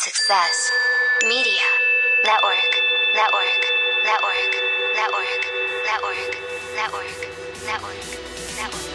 Success. Media. Network. Network. Network. Network. Network. Network. Network. Network.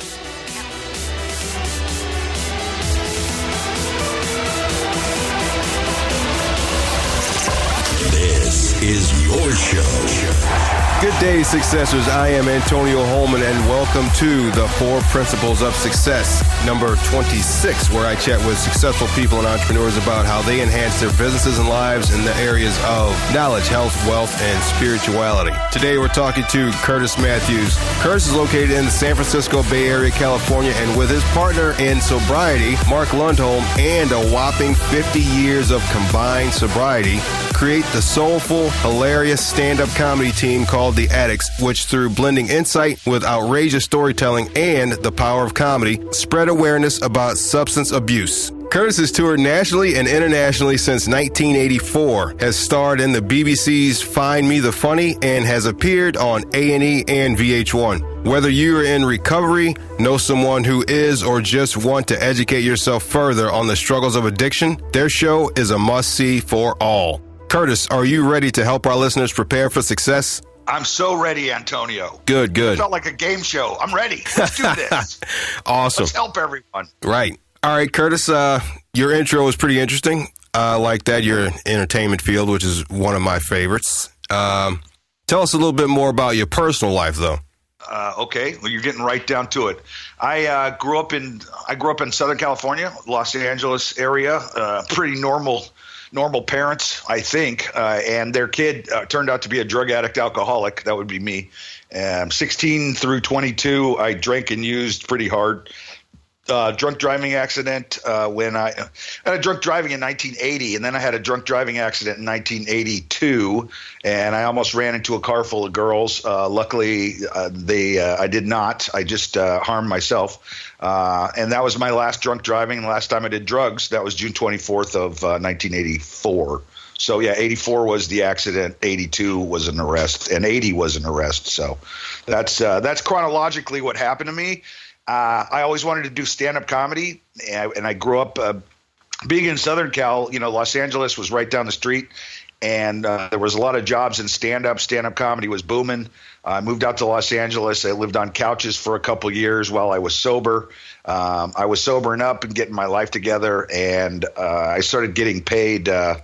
This is your show. Good day, successors. I am Antonio Holman, and welcome to the 4 Principles of Success, number 26, where I chat with successful people and entrepreneurs about how they enhance their businesses and lives in the areas of knowledge, health, wealth, and spirituality. Today, we're talking to Kurtis Matthews. Kurtis is located in the San Francisco Bay Area, California, and with his partner in sobriety, Mark Lundholm, and a whopping 50 years of combined sobriety, create the soulful, hilarious stand-up comedy team called the Addicts, which through blending insight with outrageous storytelling and the power of comedy, spread awareness about substance abuse. Kurtis has toured nationally and internationally since 1984, has starred in the BBC's Find Me the Funny, and has appeared on A&E and VH1. Whether you are in recovery, know someone who is, or just want to educate yourself further on the struggles of addiction, their show is a must-see for all. Kurtis, are you ready to help our listeners prepare for success? I'm so ready, Antonio. Good. It felt like a game show. I'm ready. Let's do this. Awesome. Let's help everyone. Right. All right, Kurtis, your intro was pretty interesting. Like that, your entertainment field, which is one of my favorites. Tell us a little bit more about your personal life, though. Okay, well, you're getting right down to it. I grew up in Southern California, Los Angeles area. Pretty normal parents, I think, and their kid turned out to be a drug addict, alcoholic. That would be me. 16 through 22, I drank and used pretty hard. Drunk driving accident when I had a drunk driving in 1980, and then I had a drunk driving accident in 1982, and I almost ran into a car full of girls. Luckily, I did not. I just harmed myself. And that was my last drunk driving. Last time I did drugs, that was June 24th of 1984. So, yeah, 84 was the accident, 82 was an arrest, and 80 was an arrest. So that's chronologically what happened to me. I always wanted to do stand-up comedy, and I grew up being in Southern Cal. You know, Los Angeles was right down the street, and there was a lot of jobs in stand-up. Stand-up comedy was booming. I moved out to Los Angeles. I lived on couches for a couple years while I was sober. I was sobering up and getting my life together, and I started getting paid. I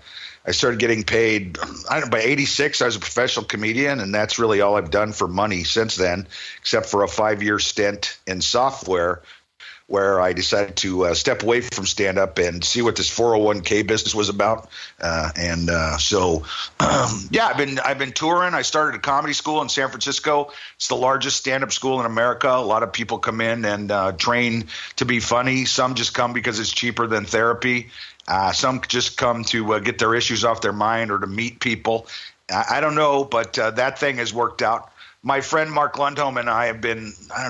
don't know, by 86, I was a professional comedian, and that's really all I've done for money since then, except for a 5-year stint in software where I decided to step away from stand-up and see what this 401k business was about. So I've been touring. I started a comedy school in San Francisco. It's the largest stand-up school in America. A lot of people come in and train to be funny. Some just come because it's cheaper than therapy. Some just come to get their issues off their mind or to meet people. I don't know, but that thing has worked out. My friend Mark Lundholm and I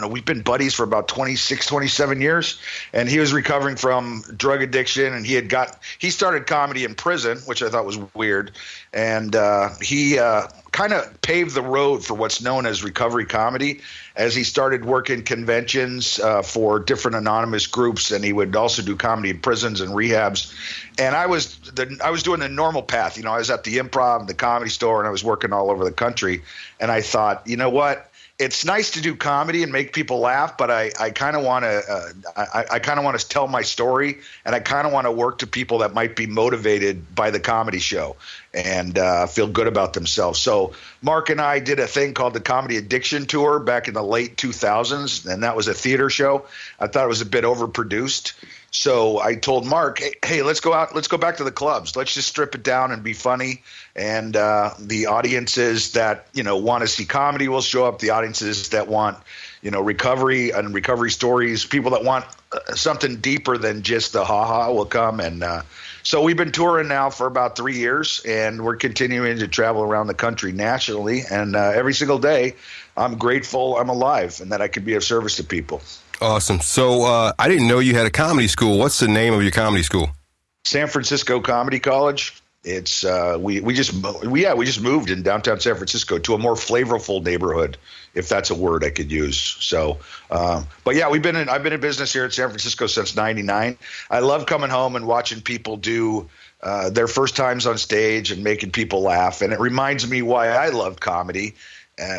we've been buddies for about 26, 27 years. And he was recovering from drug addiction, and he started comedy in prison, which I thought was weird. And he kind of paved the road for what's known as recovery comedy, as he started working conventions for different anonymous groups, and he would also do comedy in prisons and rehabs. And I was doing the normal path. You know, I was at the Improv, the Comedy Store, and I was working all over the country. And I thought, you know what? It's nice to do comedy and make people laugh, but I kind of want to tell my story, and I kind of want to work to people that might be motivated by the comedy show and feel good about themselves. So Mark and I did a thing called the Comedy Addiction Tour back in the late 2000s, and that was a theater show. I thought it was a bit overproduced. So I told Mark, hey, let's go out. Let's go back to the clubs. Let's just strip it down and be funny. And the audiences that, want to see comedy will show up. The audiences that want, recovery and recovery stories, people that want something deeper than just the ha-ha will come. And so we've been touring now for about 3 years, and we're continuing to travel around the country nationally. And every single day, I'm grateful I'm alive and that I can be of service to people. Awesome. So I didn't know you had a comedy school. What's the name of your comedy school? San Francisco Comedy College. It's we just moved in downtown San Francisco to a more flavorful neighborhood, if that's a word I could use. So, but yeah, I've been in business here at San Francisco since '99. I love coming home and watching people do their first times on stage and making people laugh. And it reminds me why I love comedy,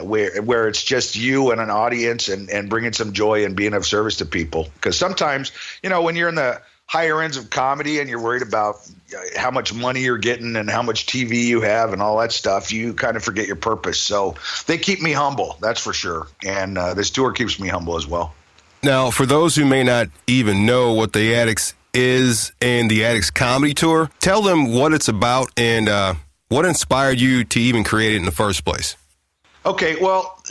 where it's just you and an audience and bringing some joy and being of service to people. Because sometimes, when you're in the higher ends of comedy and you're worried about how much money you're getting and how much TV you have and all that stuff, you kind of forget your purpose. So they keep me humble, that's for sure. And this tour keeps me humble as well. Now, for those who may not even know what the Addicts is and the Addicts Comedy Tour, tell them what it's about and what inspired you to even create it in the first place. Okay, well,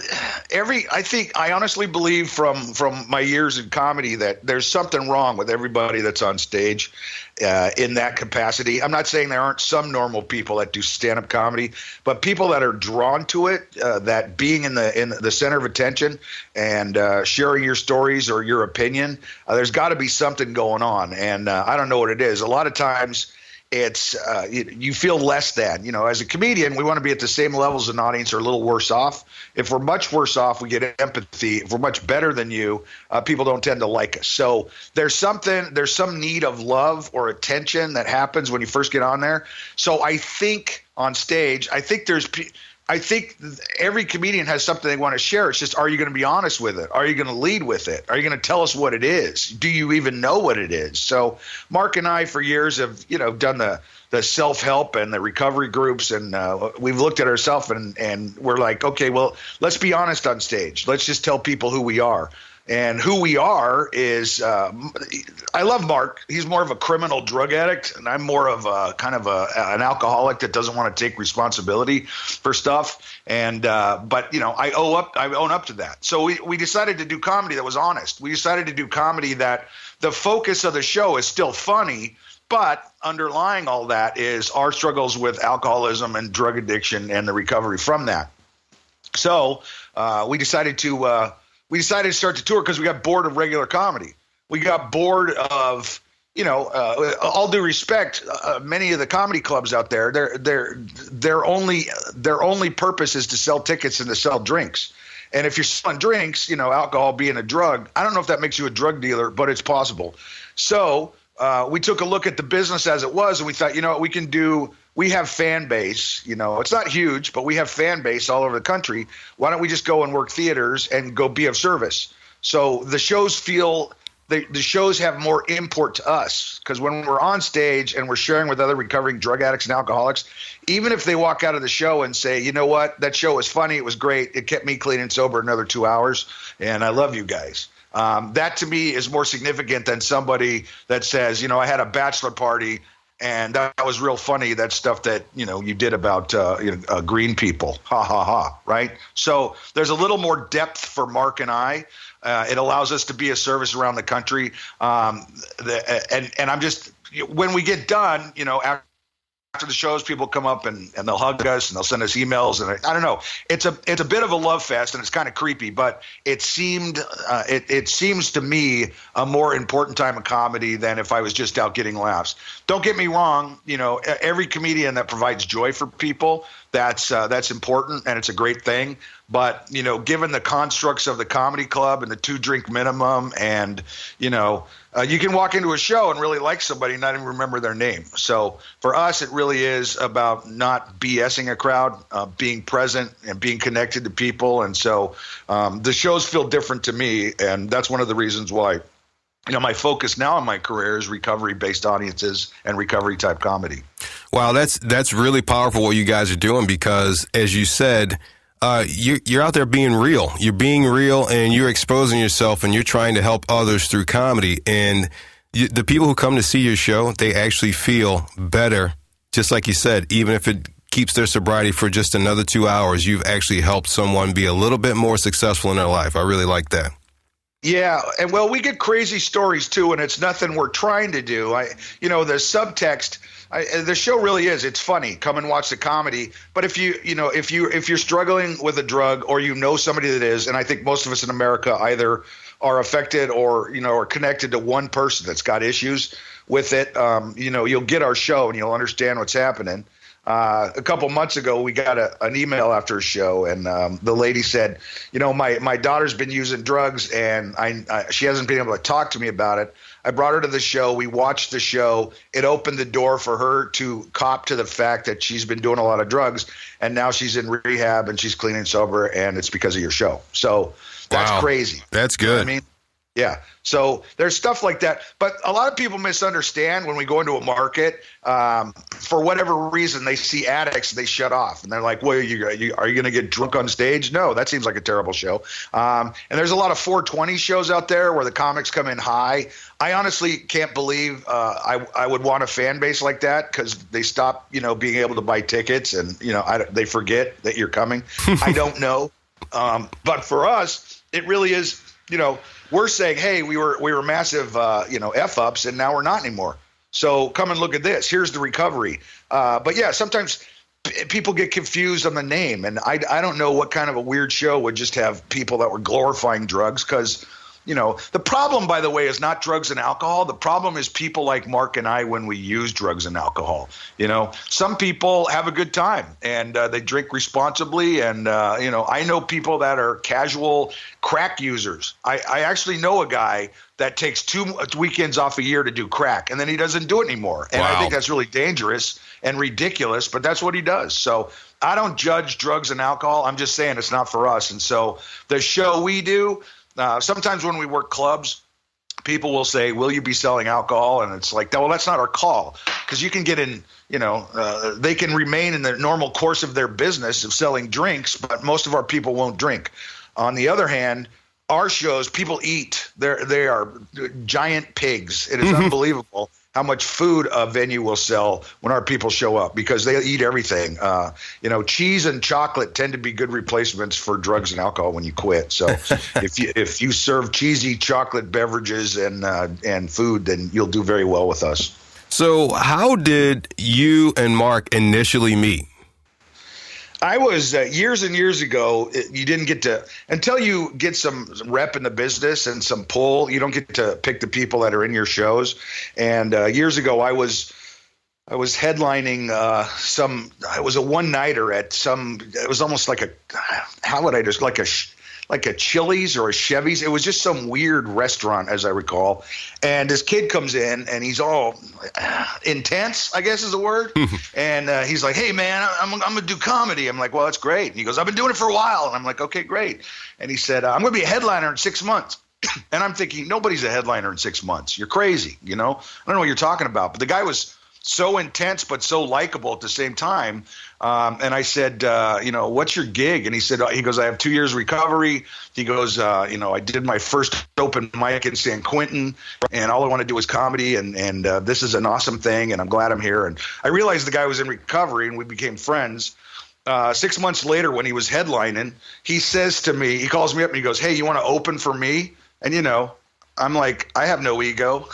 I honestly believe from my years in comedy that there's something wrong with everybody that's on stage in that capacity. I'm not saying there aren't some normal people that do stand-up comedy, but people that are drawn to it, that being in the center of attention and sharing your stories or your opinion, there's got to be something going on, and I don't know what it is. A lot of times it's you feel less than. As a comedian, we want to be at the same level as an audience or a little worse off. If we're much worse off, we get empathy. If we're much better than you, people don't tend to like us. So there's some need of love or attention that happens when you first get on there. So I think on stage, I think every comedian has something they want to share. It's just, are you going to be honest with it? Are you going to lead with it? Are you going to tell us what it is? Do you even know what it is? So Mark and I for years have, done the self-help and the recovery groups, and we've looked at ourselves and we're like, okay, well, let's be honest on stage. Let's just tell people who we are. And who we are is, I love Mark. He's more of a criminal drug addict, and I'm more of a kind of an alcoholic that doesn't want to take responsibility for stuff. And but I own up to that. So we decided to do comedy that was honest. We decided to do comedy that the focus of the show is still funny, but underlying all that is our struggles with alcoholism and drug addiction and the recovery from that. So we decided to start the tour because we got bored of regular comedy. We got bored of, all due respect, many of the comedy clubs out there, their only purpose is to sell tickets and to sell drinks. And if you're selling drinks, alcohol being a drug, I don't know if that makes you a drug dealer, but it's possible. So we took a look at the business as it was, and we thought, what we can do. We have fan base, it's not huge, but we have fan base all over the country. Why don't we just go and work theaters and go be of service? So the shows the shows have more import to us, because when we're on stage and we're sharing with other recovering drug addicts and alcoholics, even if they walk out of the show and say, you know what, that show was funny, it was great, it kept me clean and sober another 2 hours, and I love you guys. That to me is more significant than somebody that says, I had a bachelor party and that was real funny. That stuff that, you did about green people. Ha, ha, ha. Right? So there's a little more depth for Mark and I. It allows us to be a service around the country. And I'm just, when we get done, after the shows, people come up and they'll hug us and they'll send us emails. And I don't know. It's a bit of a love fest, and it's kind of creepy, but it seems to me a more important time of comedy than if I was just out getting laughs. Don't get me wrong. Every comedian that provides joy for people, that's important, and it's a great thing. But, given the constructs of the comedy club and the 2-drink minimum, and, you can walk into a show and really like somebody and not even remember their name. So for us, it really is about not BSing a crowd, being present and being connected to people. And so the shows feel different to me. And that's one of the reasons why, my focus now in my career is recovery-based audiences and recovery-type comedy. Wow, that's really powerful what you guys are doing, because, as you said, you're out there being real. You're being real, and you're exposing yourself, and you're trying to help others through comedy. And the people who come to see your show, they actually feel better. Just like you said, even if it keeps their sobriety for just another 2 hours, you've actually helped someone be a little bit more successful in their life. I really like that. Yeah, and well, we get crazy stories too, and it's nothing we're trying to do. The subtext. The show really is. It's funny. Come and watch the comedy. But if you're struggling with a drug, or somebody that is, and I think most of us in America either are affected or are connected to one person that's got issues with it, you'll get our show and you'll understand what's happening. A couple months ago, we got an email after a show, and the lady said, my daughter's been using drugs, and she hasn't been able to talk to me about it. I brought her to the show. We watched the show. It opened the door for her to cop to the fact that she's been doing a lot of drugs, and now she's in rehab and she's clean and sober, and it's because of your show. So that's crazy. That's good. You know what I mean? Yeah. So there's stuff like that. But a lot of people misunderstand when we go into a market. For whatever reason, they see Addicts, they shut off. And they're like, well, are you going to get drunk on stage? No, that seems like a terrible show. And there's a lot of 420 shows out there where the comics come in high. I honestly can't believe I would want a fan base like that, because they stop, being able to buy tickets, and, they forget that you're coming. I don't know. But for us, it really is, we're saying, hey, we were massive, F-ups, and now we're not anymore. So come and look at this. Here's the recovery. But yeah, sometimes people get confused on the name, and I don't know what kind of a weird show would just have people that were glorifying drugs, because the problem, by the way, is not drugs and alcohol. The problem is people like Mark and I when we use drugs and alcohol. Some people have a good time, and they drink responsibly. And, I know people that are casual crack users. I actually know a guy that takes 2 weekends off a year to do crack, and then he doesn't do it anymore. And I think that's really dangerous and ridiculous, but that's what he does. So I don't judge drugs and alcohol. I'm just saying it's not for us. And so the show we do, sometimes when we work clubs, people will say, will you be selling alcohol? And it's like, well, that's not our call, because you can get in, they can remain in the normal course of their business of selling drinks, but most of our people won't drink. On the other hand, our shows, people eat. They are giant pigs. It is unbelievable how much food a venue will sell when our people show up, because they eat everything. Cheese and chocolate tend to be good replacements for drugs and alcohol when you quit. So if you serve cheesy chocolate beverages and food, then you'll do very well with us. So how did you and Mark initially meet? I was years and years ago. You didn't get to, until you get some rep in the business and some pull, you don't get to pick the people that are in your shows. And years ago, I was headlining it was a one-nighter at it was almost like like a Chili's or a Chevy's. It was just some weird restaurant, as I recall. And this kid comes in, and he's all intense, I guess is the word. And he's like, hey, man, I'm going to do comedy. I'm like, well, that's great. And he goes, I've been doing it for a while. And I'm like, okay, great. And he said, I'm going to be a headliner in 6 months. And I'm thinking, nobody's a headliner in 6 months. You're crazy. I don't know what you're talking about. But the guy was so intense but so likable at the same time. And I said, what's your gig? And he goes, I have 2 years recovery. He goes, I did my first open mic in San Quentin, and all I want to do is comedy, and this is an awesome thing, and I'm glad I'm here. And I realized the guy was in recovery, and we became friends. 6 months later, when he was headlining, he says to me, he calls me up and he goes, hey, you want to open for me? And, I'm like, I have no ego.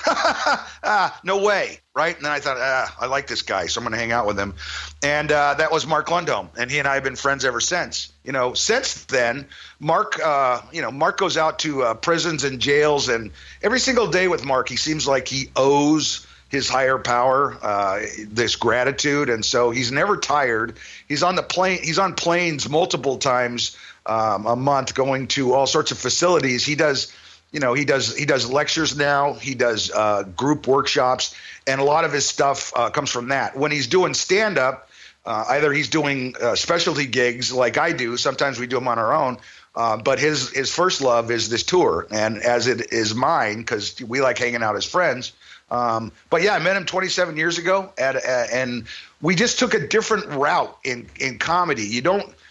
No way. Right. And then I thought, I like this guy, so I'm going to hang out with him. And that was Mark Lundholm. And he and I have been friends ever since. Since then, Mark goes out to prisons and jails. And every single day with Mark, he seems like he owes his higher power this gratitude. And so he's never tired. He's on the plane. He's on planes multiple times a month, going to all sorts of facilities. He does lectures now. He does group workshops, and a lot of his stuff comes from that. When he's doing stand-up, either he's doing specialty gigs like I do. Sometimes we do them on our own. But his first love is this tour, and as it is mine, because we like hanging out as friends. But yeah, I met him 27 years ago, and we just took a different route in comedy.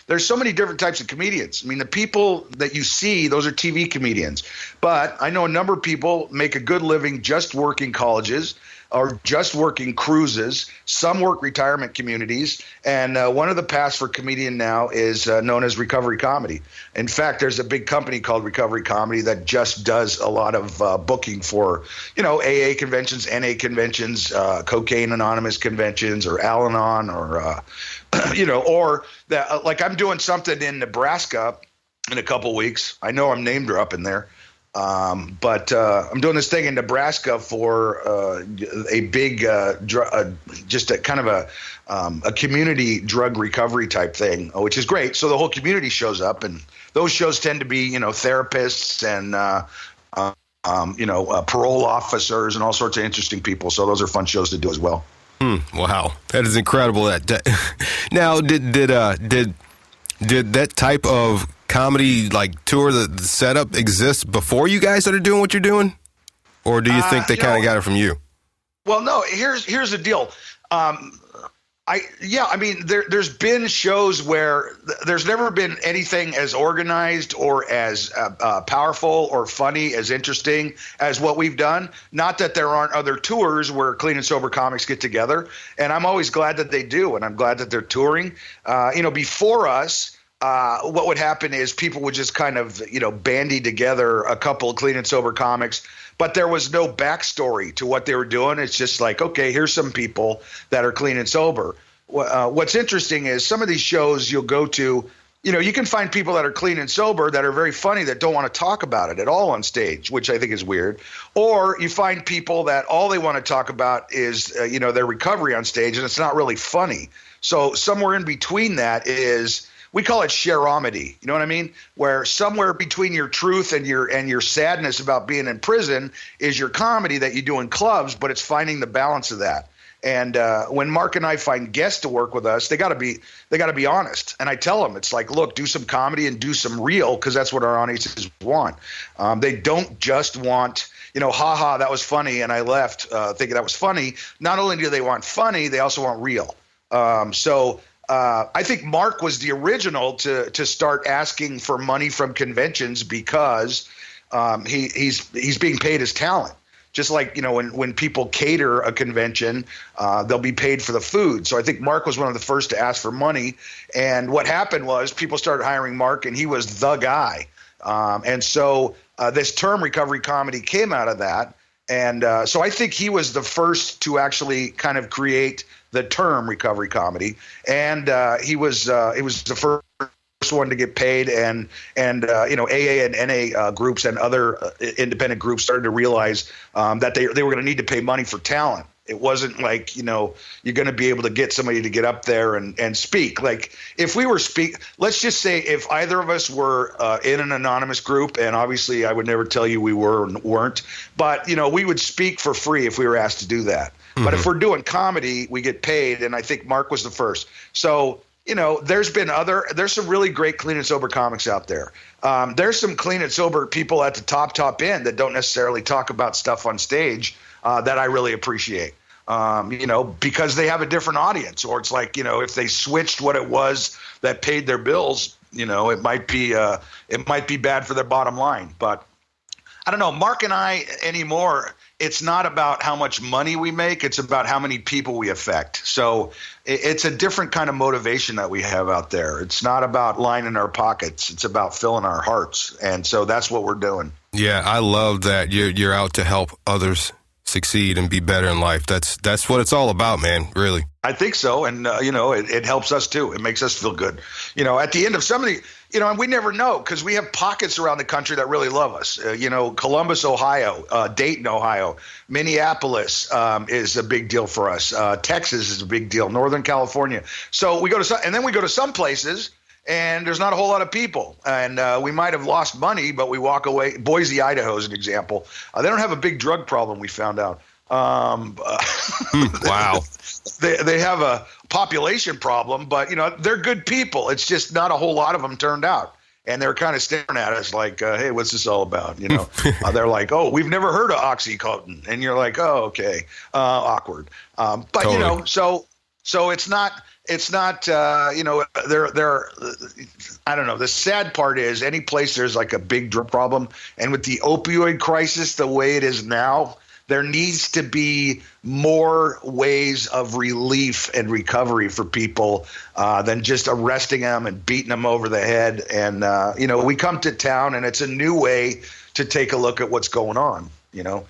There's so many different types of comedians. I mean, the people that you see, those are TV comedians. But I know a number of people make a good living just working colleges or just working cruises. Some work retirement communities. And one of the paths for comedian now is known as recovery comedy. In fact, there's a big company called Recovery Comedy that just does a lot of booking for, AA conventions, NA conventions, Cocaine Anonymous conventions, or Al-Anon, or or that, like I'm doing something in Nebraska in a couple weeks. I know I'm name dropping there. But I'm doing this thing in Nebraska for a big, just a kind of a community drug recovery type thing, which is great. So the whole community shows up, and those shows tend to be, therapists and parole officers and all sorts of interesting people. So those are fun shows to do as well. Wow, that is incredible. Now, did that type of comedy like tour, the setup exist before you guys started doing what you're doing, or do you think they kind of got it from you? Well, no. Here's the deal. There's been shows where there's never been anything as organized or as powerful or funny, as interesting as what we've done. Not that there aren't other tours where clean and sober comics get together, and I'm always glad that they do, and I'm glad that they're touring. Before us, what would happen is people would just kind of, bandy together a couple of clean and sober comics, but there was no backstory to what they were doing. It's just like, okay, here's some people that are clean and sober. What's interesting is some of these shows you'll go to, you can find people that are clean and sober that are very funny that don't want to talk about it at all on stage, which I think is weird. Or you find people that all they want to talk about is, their recovery on stage, and it's not really funny. So somewhere in between that is, we call it shareomedy. You know what I mean? Where somewhere between your truth and your sadness about being in prison is your comedy that you do in clubs, but it's finding the balance of that. And when Mark and I find guests to work with us, they got to be honest. And I tell them, it's like, look, do some comedy and do some real, because that's what our audiences want. They don't just want, haha, that was funny, and I left thinking that was funny. Not only do they want funny, they also want real. I think Mark was the original to start asking for money from conventions because he's being paid his talent. Just like, when people cater a convention, they'll be paid for the food. So I think Mark was one of the first to ask for money. And what happened was people started hiring Mark, and he was the guy. And so this term recovery comedy came out of that. And so I think he was the first to actually kind of create the term recovery comedy. And he was the first one to get paid, and AA and NA groups and other independent groups started to realize that they were going to need to pay money for talent. It wasn't like, you're going to be able to get somebody to get up there and speak. Like if we were let's just say if either of us were in an anonymous group, and obviously I would never tell you we were or weren't, but, we would speak for free if we were asked to do that. Mm-hmm. But if we're doing comedy, we get paid. And I think Mark was the first. So, there's some really great clean and sober comics out there. There's some clean and sober people at the top end that don't necessarily talk about stuff on stage that I really appreciate, because they have a different audience, or it's like, if they switched what it was that paid their bills, it might be bad for their bottom line. But I don't know, Mark and I anymore, it's not about how much money we make. It's about how many people we affect. So it's a different kind of motivation that we have out there. It's not about lining our pockets. It's about filling our hearts. And so that's what we're doing. Yeah, I love that you're out to help others succeed and be better in life. That's what it's all about, man, really. I think so. And, it helps us too. It makes us feel good. At the end of somebody, and we never know, because we have pockets around the country that really love us. Columbus, Ohio, Dayton, Ohio, Minneapolis is a big deal for us. Texas is a big deal. Northern California. So we go to some places and there's not a whole lot of people, and we might have lost money, but we walk away. Boise, Idaho is an example. They don't have a big drug problem, we found out. Wow. They have a population problem, but they're good people. It's just not a whole lot of them turned out, and they're kind of staring at us like, "Hey, what's this all about?" They're like, "Oh, we've never heard of OxyContin," and you're like, "Oh, okay, awkward." But totally. So it's not. I don't know. The sad part is any place there's like a big drug problem, and with the opioid crisis the way it is now, there needs to be more ways of relief and recovery for people than just arresting them and beating them over the head. And, we come to town, and it's a new way to take a look at what's going on, we're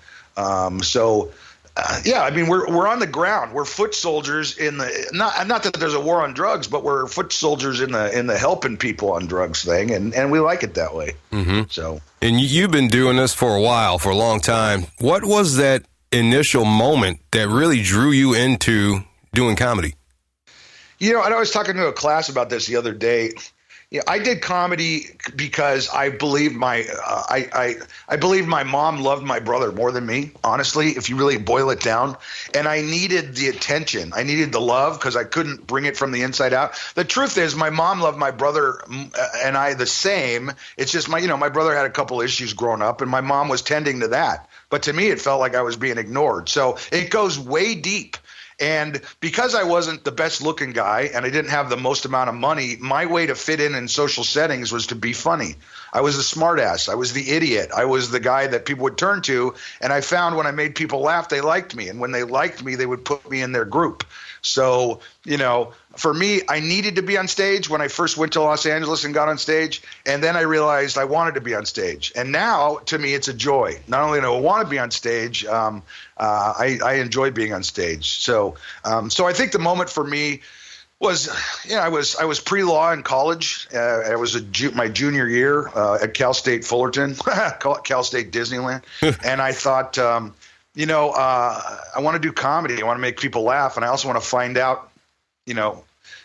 on the ground. We're foot soldiers in the not that there's a war on drugs, but we're foot soldiers in the helping people on drugs thing, and we like it that way. Mm-hmm. So, and you've been doing this for a long time. What was that initial moment that really drew you into doing comedy? I was talking to a class about this the other day. Yeah, I did comedy because I believed I believed my mom loved my brother more than me, honestly, if you really boil it down. And I needed the attention. I needed the love because I couldn't bring it from the inside out. The truth is my mom loved my brother and I the same. It's just my brother had a couple issues growing up and my mom was tending to that. But to me, it felt like I was being ignored. So it goes way deep. And because I wasn't the best looking guy and I didn't have the most amount of money, my way to fit in social settings was to be funny. I was a smartass. I was the idiot. I was the guy that people would turn to. And I found when I made people laugh, they liked me. And when they liked me, they would put me in their group. So, for me, I needed to be on stage when I first went to Los Angeles and got on stage. And then I realized I wanted to be on stage. And now, to me, it's a joy. Not only do I want to be on stage, I enjoy being on stage. So I think the moment for me was, I was pre-law in college. I was my junior year at Cal State Fullerton, Cal State Disneyland. And I thought, I want to do comedy. I want to make people laugh. And I also want to find out,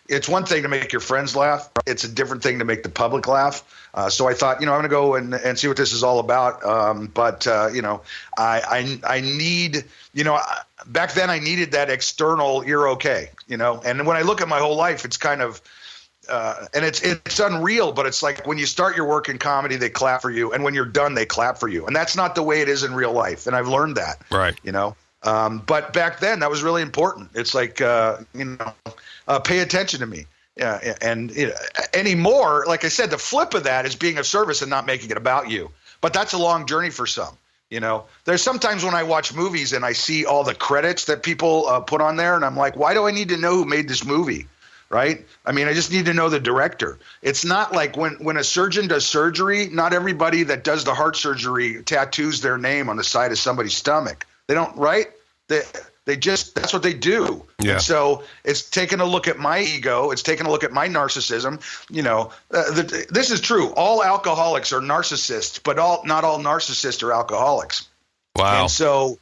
it's one thing to make your friends laugh. It's a different thing to make the public laugh. So I thought, I'm going to go and see what this is all about. I need, back then I needed that external, you're okay, and when I look at my whole life, it's kind of, and it's unreal, but it's like when you start your work in comedy, they clap for you. And when you're done, they clap for you. And that's not the way it is in real life. And I've learned that, right. But back then that was really important. It's like, pay attention to me. Yeah. And anymore, like I said, the flip of that is being of service and not making it about you. But that's a long journey for some. There's sometimes when I watch movies and I see all the credits that people put on there, and I'm like, why do I need to know who made this movie? Right? I mean, I just need to know the director. It's not like when a surgeon does surgery, not everybody that does the heart surgery tattoos their name on the side of somebody's stomach. They don't, right? They just, that's what they do. Yeah. And so it's taking a look at my ego. It's taking a look at my narcissism. This is true. All alcoholics are narcissists, but not all narcissists are alcoholics. Wow. And so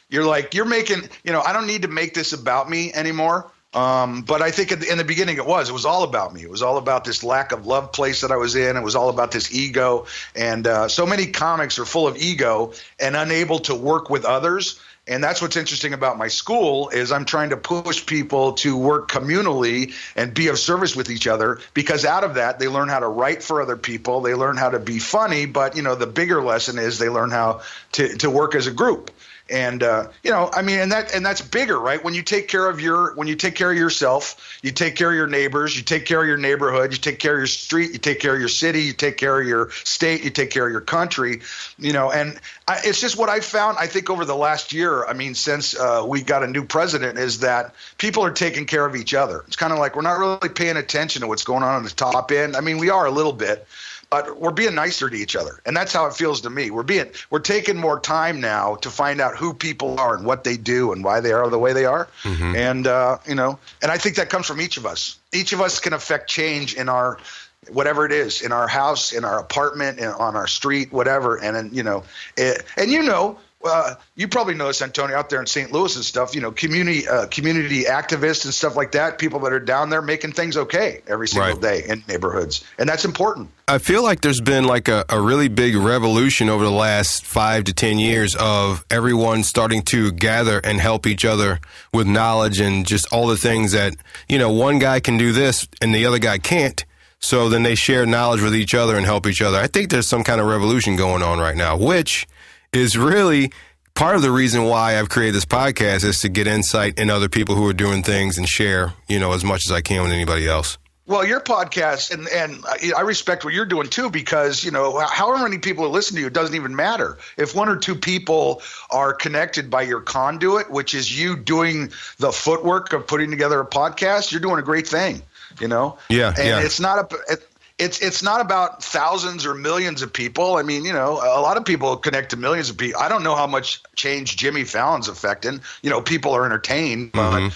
you're making, I don't need to make this about me anymore. But I think in the beginning it was all about me. It was all about this lack of love place that I was in. It was all about this ego. And so many comics are full of ego and unable to work with others. And that's what's interesting about my school is I'm trying to push people to work communally and be of service with each other, because out of that, they learn how to write for other people. They learn how to be funny. But, the bigger lesson is they learn how to work as a group. And, and that's bigger, right? When you take care of yourself, you take care of your neighbors, you take care of your neighborhood, you take care of your street, you take care of your city, you take care of your state, you take care of your country, it's just what I found, I think over the last year, since we got a new president, is that people are taking care of each other. It's kind of like we're not really paying attention to what's going on the top end. We are a little bit. But we're being nicer to each other. And that's how it feels to me. We're taking more time now to find out who people are and what they do and why they are the way they are. Mm-hmm. And, and I think that comes from each of us. Each of us can affect change in our, whatever it is, in our house, in our apartment, on our street, whatever. And then, you probably know this, Antonio, out there in St. Louis and stuff, community activists and stuff like that, people that are down there making things okay every single day in neighborhoods. And that's important. I feel like there's been like a really big revolution over the last 5 to 10 years of everyone starting to gather and help each other with knowledge and just all the things that, one guy can do this and the other guy can't. So then they share knowledge with each other and help each other. I think there's some kind of revolution going on right now, which is really part of the reason why I've created this podcast, is to get insight in other people who are doing things and share, as much as I can with anybody else. Well, your podcast, and I respect what you're doing too, because, however many people who listen to you, it doesn't even matter. If one or two people are connected by your conduit, which is you doing the footwork of putting together a podcast, you're doing a great thing, Yeah. And it's not it's not about thousands or millions of people. A lot of people connect to millions of people. I don't know how much change Jimmy Fallon's affecting. People are entertained, but,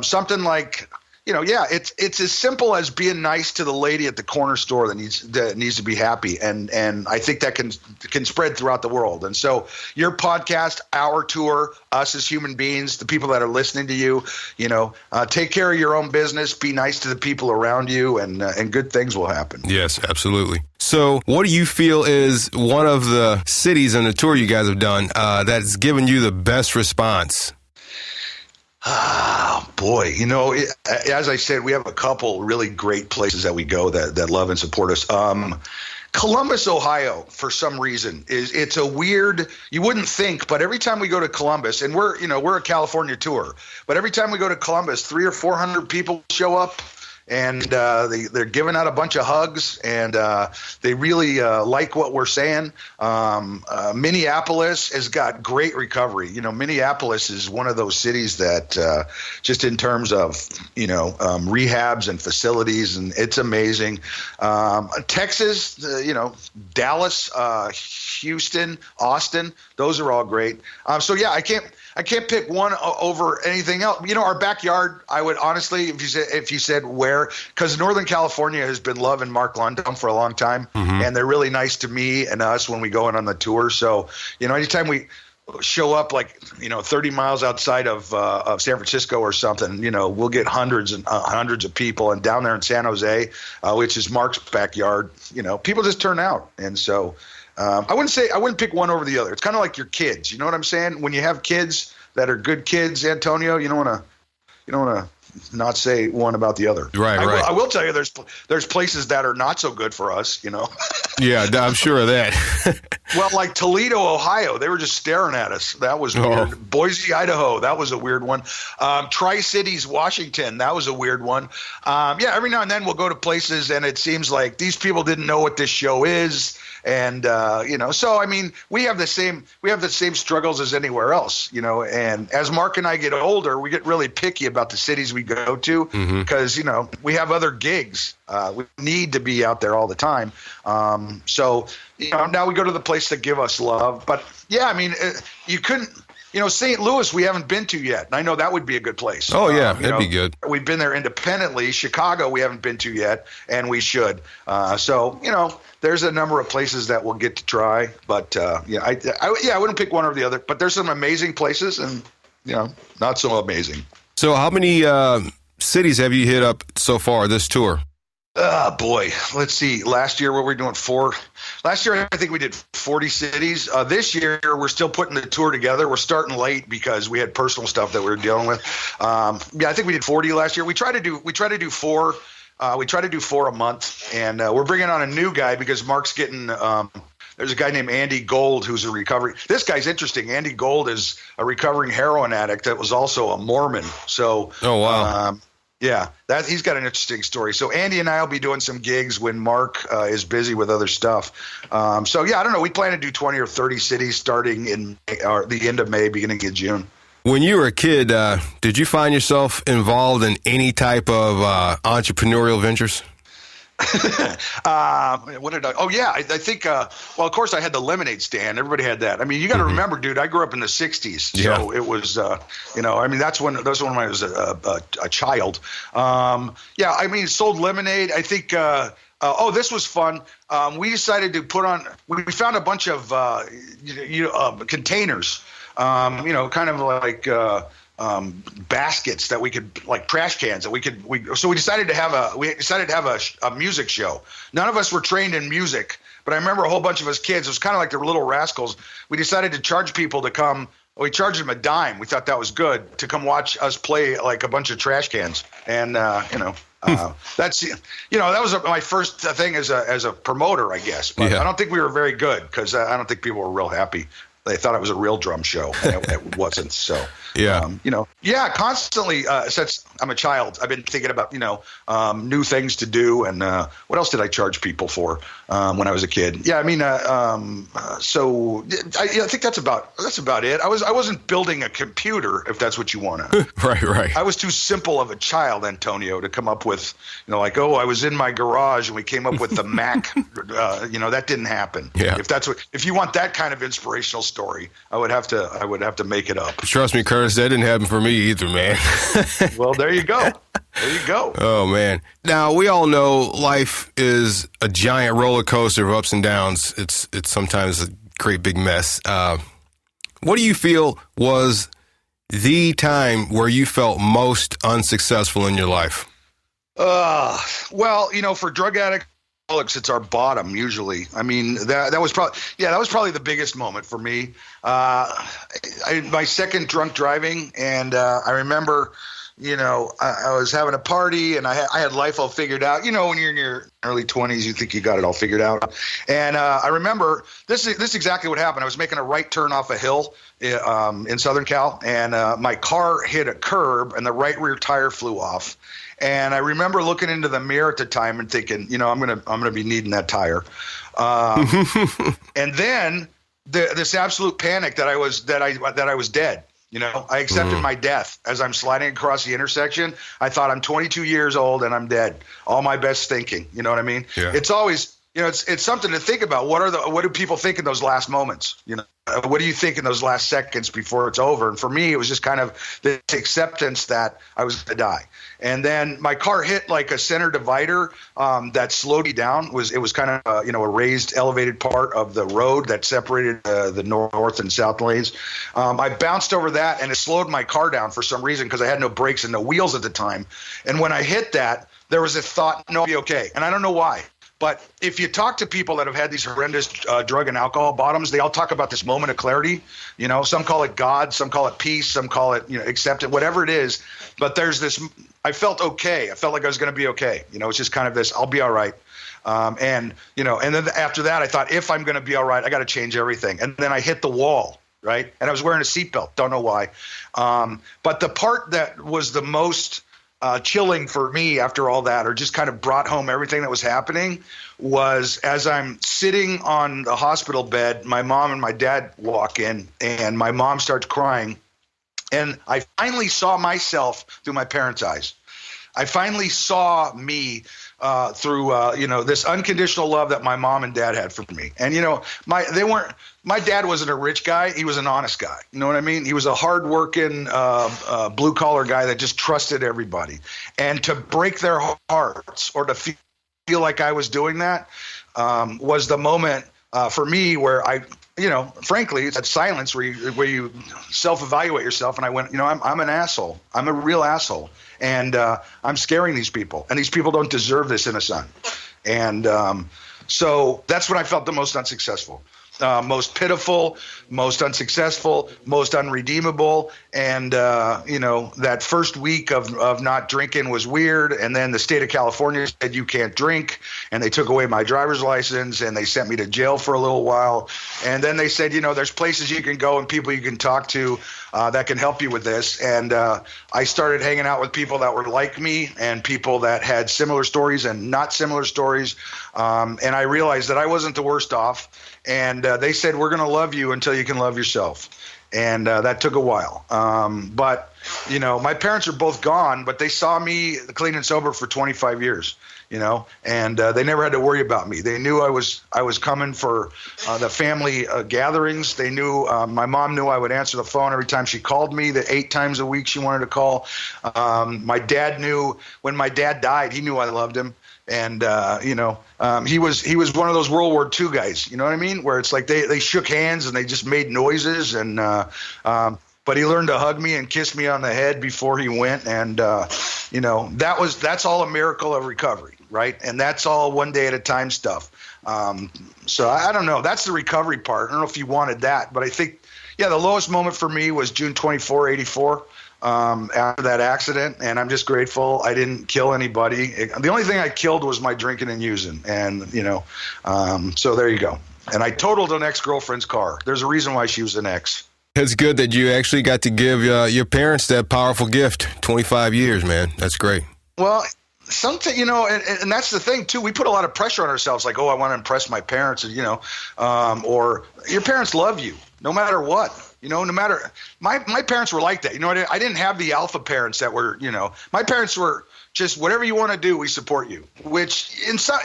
something like, it's as simple as being nice to the lady at the corner store that needs to be happy, and I think that can spread throughout the world. And so your podcast, our tour, us as human beings, the people that are listening to you, take care of your own business, be nice to the people around you, and good things will happen. Yes, absolutely. So what do you feel is one of the cities on the tour you guys have done that's given you the best response? Oh, boy. As I said, we have a couple really great places that we go that love and support us. Columbus, Ohio, for some reason, it's a weird, you wouldn't think, but every time we go to Columbus, and we're a California tour, but every time we go to Columbus, 300 or 400 people show up. And they're giving out a bunch of hugs, and they really like what we're saying. Minneapolis has got great recovery. Minneapolis is one of those cities that just in terms of, rehabs and facilities, and it's amazing. Texas, Dallas, Houston, Austin, those are all great. I can't pick one over anything else. Our backyard, I would honestly, if you said where, because Northern California has been loving Mark Lundholm for a long time, and they're really nice to me and us when we go in on the tour. So, anytime we show up 30 miles outside of San Francisco or something, we'll get hundreds of people. And down there in San Jose, which is Mark's backyard, people just turn out. And so I wouldn't pick one over the other. It's kind of like your kids. You know what I'm saying? When you have kids that are good kids, Antonio, you don't want to not say one about the other. Right. I will tell you, there's places that are not so good for us. Yeah, I'm sure of that. Well, like Toledo, Ohio, they were just staring at us. That was weird. Boise, Idaho, that was a weird one. Tri-Cities, Washington, that was a weird one. Every now and then we'll go to places and it seems like these people didn't know what this show is. And, so, we have the same struggles as anywhere else, and as Mark and I get older, we get really picky about the cities we go to because, we have other gigs. We need to be out there all the time. So, now we go to the place that give us love. But, you couldn't. St. Louis, we haven't been to yet. And I know that would be a good place. Oh, yeah, that'd be good. We've been there independently. Chicago, we haven't been to yet, and we should. There's a number of places that we'll get to try. But, I wouldn't pick one or the other. But there's some amazing places and, not so amazing. So how many cities have you hit up so far this tour? Boy, let's see. Last year, what were we doing? 4. Last year, I think we did 40 cities. This year, we're still putting the tour together. We're starting late because we had personal stuff that we were dealing with. I think we did 40 last year. We try to do 4. We try to do 4 a month, and we're bringing on a new guy because Mark's getting. There's a guy named Andy Gold who's a recovering. This guy's interesting. Andy Gold is a recovering heroin addict that was also a Mormon. So. Oh wow. He's got an interesting story. So Andy and I will be doing some gigs when Mark is busy with other stuff. I don't know. We plan to do 20 or 30 cities starting in the end of May, beginning of June. When you were a kid, did you find yourself involved in any type of entrepreneurial ventures? What did I? Oh yeah, I think. Of course, I had the lemonade stand. Everybody had that. You got to remember, dude. I grew up in the '60s, so it was. That's when I was a child. Sold lemonade. I think. This was fun. We decided to put on. We found a bunch of containers. Kind of like. Baskets that we could, like trash cans that we could. So we decided to have a music show. None of us were trained in music, but I remember a whole bunch of us kids. It was kind of like the Little Rascals. We decided to charge people to come. We charged them a dime. We thought that was good to come watch us play like a bunch of trash cans. And that's that was my first thing as a promoter, I guess. But I don't think we were very good because I don't think people were real happy. They thought it was a real drum show, and it wasn't. So, constantly since I'm a child, I've been thinking about, new things to do. And what else did I charge people for when I was a kid? I think that's about it. I wasn't building a computer, if that's what you want to. Right. I was too simple of a child, Antonio, to come up with, I was in my garage and we came up with the Mac. That didn't happen. Yeah. If you want that kind of inspirational story, I would have to make it up. Trust me, Curtis, that didn't happen for me either, man. Well, there you go. There you go. Oh, man. Now, we all know life is a giant roller coaster of ups and downs. It's sometimes a great big mess. What do you feel was the time where you felt most unsuccessful in your life? Well, for drug addicts, it's our bottom usually. I mean, that was probably the biggest moment for me. My second drunk driving, and I remember, I was having a party and I had life all figured out. When you're in your early 20s, you think you got it all figured out. And I remember this is exactly what happened. I was making a right turn off a hill in Southern Cal, and my car hit a curb and the right rear tire flew off. And I remember looking into the mirror at the time and thinking, I'm gonna be needing that tire. And then this absolute panic that I was dead. I accepted my death as I'm sliding across the intersection. I thought, I'm 22 years old and I'm dead. All my best thinking. You know what I mean? Yeah. It's always, it's something to think about. What do people think in those last moments? What do you think in those last seconds before it's over? And for me, it was just kind of this acceptance that I was going to die. And then my car hit like a center divider that slowed me down. It was kind of a raised, elevated part of the road that separated the north and south lanes. I bounced over that and it slowed my car down for some reason because I had no brakes and no wheels at the time. And when I hit that, there was a thought, no, I'll be okay. And I don't know why. But if you talk to people that have had these horrendous drug and alcohol bottoms, they all talk about this moment of clarity. Some call it God, some call it peace, some call it acceptance, whatever it is. But there's this. I felt okay. I felt like I was going to be okay. It's just kind of this. I'll be all right. And then after that, I thought, if I'm going to be all right, I got to change everything. And then I hit the wall, right? And I was wearing a seatbelt. Don't know why. But the part that was the most chilling for me after all that, or just kind of brought home everything that was happening, was as I'm sitting on the hospital bed, my mom and my dad walk in, and my mom starts crying. And I finally saw myself through my parents' eyes. I finally saw me through this unconditional love that my mom and dad had for me. And my dad wasn't a rich guy; he was an honest guy. You know what I mean? He was a hardworking, blue collar guy that just trusted everybody. And to break their hearts, or to feel like I was doing that, was the moment for me where I. Frankly, it's that silence where you self-evaluate yourself. And I went, I'm an asshole. I'm a real asshole. And I'm scaring these people. And these people don't deserve this in a son. And so that's when I felt the most unsuccessful. Most pitiful, most unsuccessful, most unredeemable. And, that first week of not drinking was weird. And then the state of California said, you can't drink. And they took away my driver's license and they sent me to jail for a little while. And then they said, there's places you can go and people you can talk to that can help you with this. And I started hanging out with people that were like me and people that had similar stories and not similar stories. And I realized that I wasn't the worst off. And they said, we're going to love you until you can love yourself. And that took a while. But, my parents are both gone, but they saw me clean and sober for 25 years, and they never had to worry about me. They knew I was coming for the family gatherings. They knew my mom knew I would answer the phone every time she called me, the 8 times a week she wanted to call. My dad knew when my dad died, he knew I loved him. And, he was one of those World War II guys, you know what I mean? Where it's like they shook hands and they just made noises. And but he learned to hug me and kiss me on the head before he went. And, that's all a miracle of recovery, right? And that's all one day at a time stuff. So I don't know. That's the recovery part. I don't know if you wanted that, but I think, the lowest moment for me was June 24, 84. After that accident, and I'm just grateful I didn't kill anybody. The only thing I killed was my drinking and using, and so there you go. And I totaled an ex-girlfriend's car. There's a reason why she was an ex. It's good that you actually got to give your parents that powerful gift. 25 years, man. That's great. Well, something, and that's the thing too. We put a lot of pressure on ourselves, like, oh, I want to impress my parents, or your parents love you no matter what. No matter my parents were like that. I didn't have the alpha parents that were, my parents were just whatever you want to do, we support you, which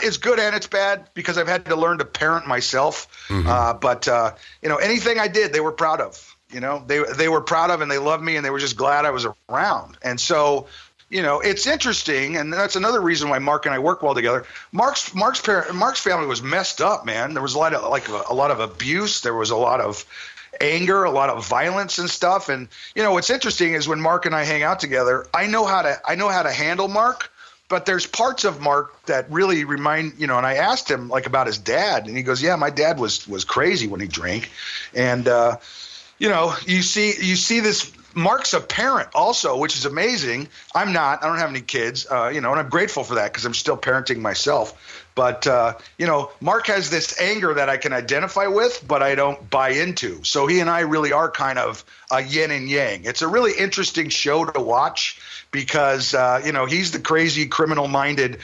is good and it's bad because I've had to learn to parent myself. Mm-hmm. But anything I did, they were proud of. They were proud of, and they loved me, and they were just glad I was around. And so, it's interesting, and that's another reason why Mark and I work well together. Mark's family was messed up, man. There was a lot of abuse. There was a lot of anger, a lot of violence and stuff. And what's interesting is when Mark and I hang out together, I know how to handle Mark. But there's parts of Mark that really remind, and I asked him like about his dad, and he goes, yeah, my dad was crazy when he drank. And, you see this, Mark's a parent also, which is amazing. I'm not, I don't have any kids, and I'm grateful for that because I'm still parenting myself. But, Mark has this anger that I can identify with, but I don't buy into. So he and I really are kind of a yin and yang. It's a really interesting show to watch because, he's the crazy, criminal-minded,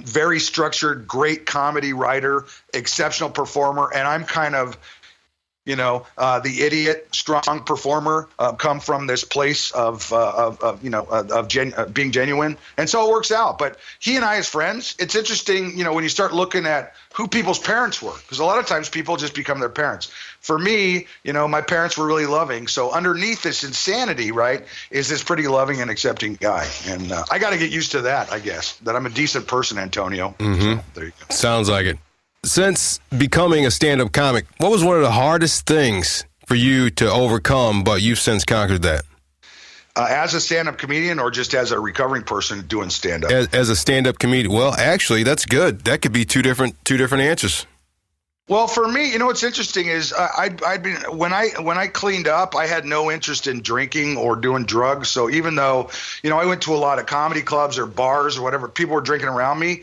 very structured, great comedy writer, exceptional performer, and I'm kind of the idiot, strong performer, come from this place of being genuine. And so it works out. But he and I as friends, it's interesting, when you start looking at who people's parents were, because a lot of times people just become their parents. For me, my parents were really loving. So underneath this insanity, right, is this pretty loving and accepting guy. And I got to get used to that, I guess, that I'm a decent person, Antonio. Mm-hmm. So, there you go. Sounds like it. Since becoming a stand-up comic, what was one of the hardest things for you to overcome, but you've since conquered that? As a stand-up comedian or just as a recovering person doing stand-up? As a stand-up comedian. Well, actually, that's good. That could be two different answers. Well, for me, what's interesting is I'd been when I cleaned up, I had no interest in drinking or doing drugs. So even though, I went to a lot of comedy clubs or bars or whatever, people were drinking around me.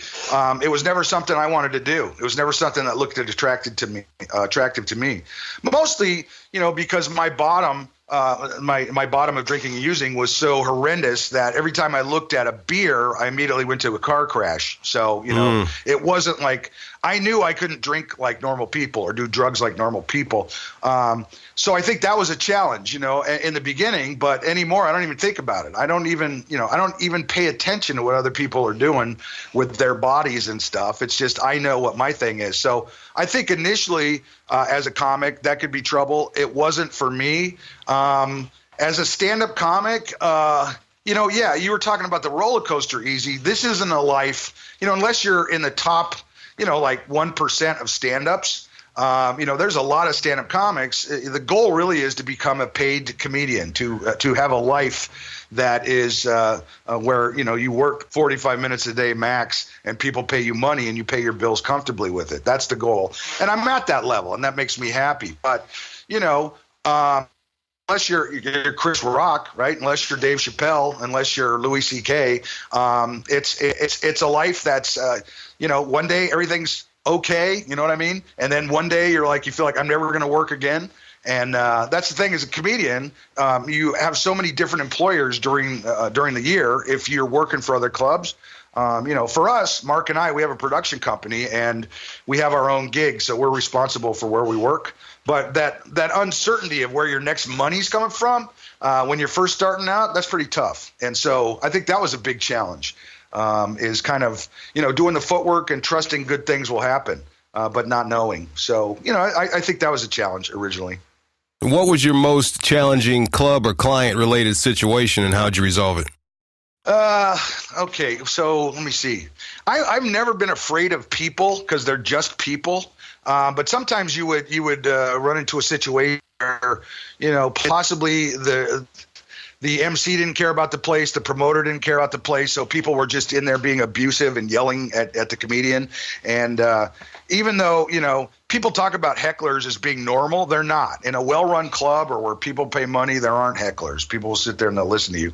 It was never something I wanted to do. It was never something that looked attractive to me. Mostly, because my bottom. My bottom of drinking and using was so horrendous that every time I looked at a beer, I immediately went to a car crash. So, it wasn't like I knew I couldn't drink like normal people or do drugs like normal people. So I think that was a challenge, in the beginning, but anymore, I don't even think about it. I don't even pay attention to what other people are doing with their bodies and stuff. It's just, I know what my thing is. So I think initially, as a comic, that could be trouble. It wasn't for me. As a stand-up comic, you were talking about the roller coaster easy. This isn't a life, unless you're in the top, like 1% of stand-ups. There's a lot of stand-up comics. The goal really is to become a paid comedian, to have a life that is where, you work 45 minutes a day max and people pay you money and you pay your bills comfortably with it. That's the goal. And I'm at that level and that makes me happy. But, unless you're Chris Rock, right? Unless you're Dave Chappelle, unless you're Louis C.K., it's a life that's, one day everything's okay, you know what I mean? And then one day you feel like I'm never going to work again. And that's the thing as a comedian, you have so many different employers during the year if you're working for other clubs. For us, Mark and I, we have a production company and we have our own gigs, so we're responsible for where we work. But that uncertainty of where your next money's coming from when you're first starting out, that's pretty tough. And so I think that was a big challenge, is kind of, doing the footwork and trusting good things will happen, but not knowing. So, I think that was a challenge originally. What was your most challenging club or client-related situation, and how'd you resolve it? Okay, so let me see. I've never been afraid of people because they're just people. But sometimes you would run into a situation where, possibly the MC didn't care about the place, the promoter didn't care about the place, so people were just in there being abusive and yelling at the comedian. And even though, people talk about hecklers as being normal, they're not. In a well-run club or where people pay money, there aren't hecklers. People will sit there and they'll listen to you.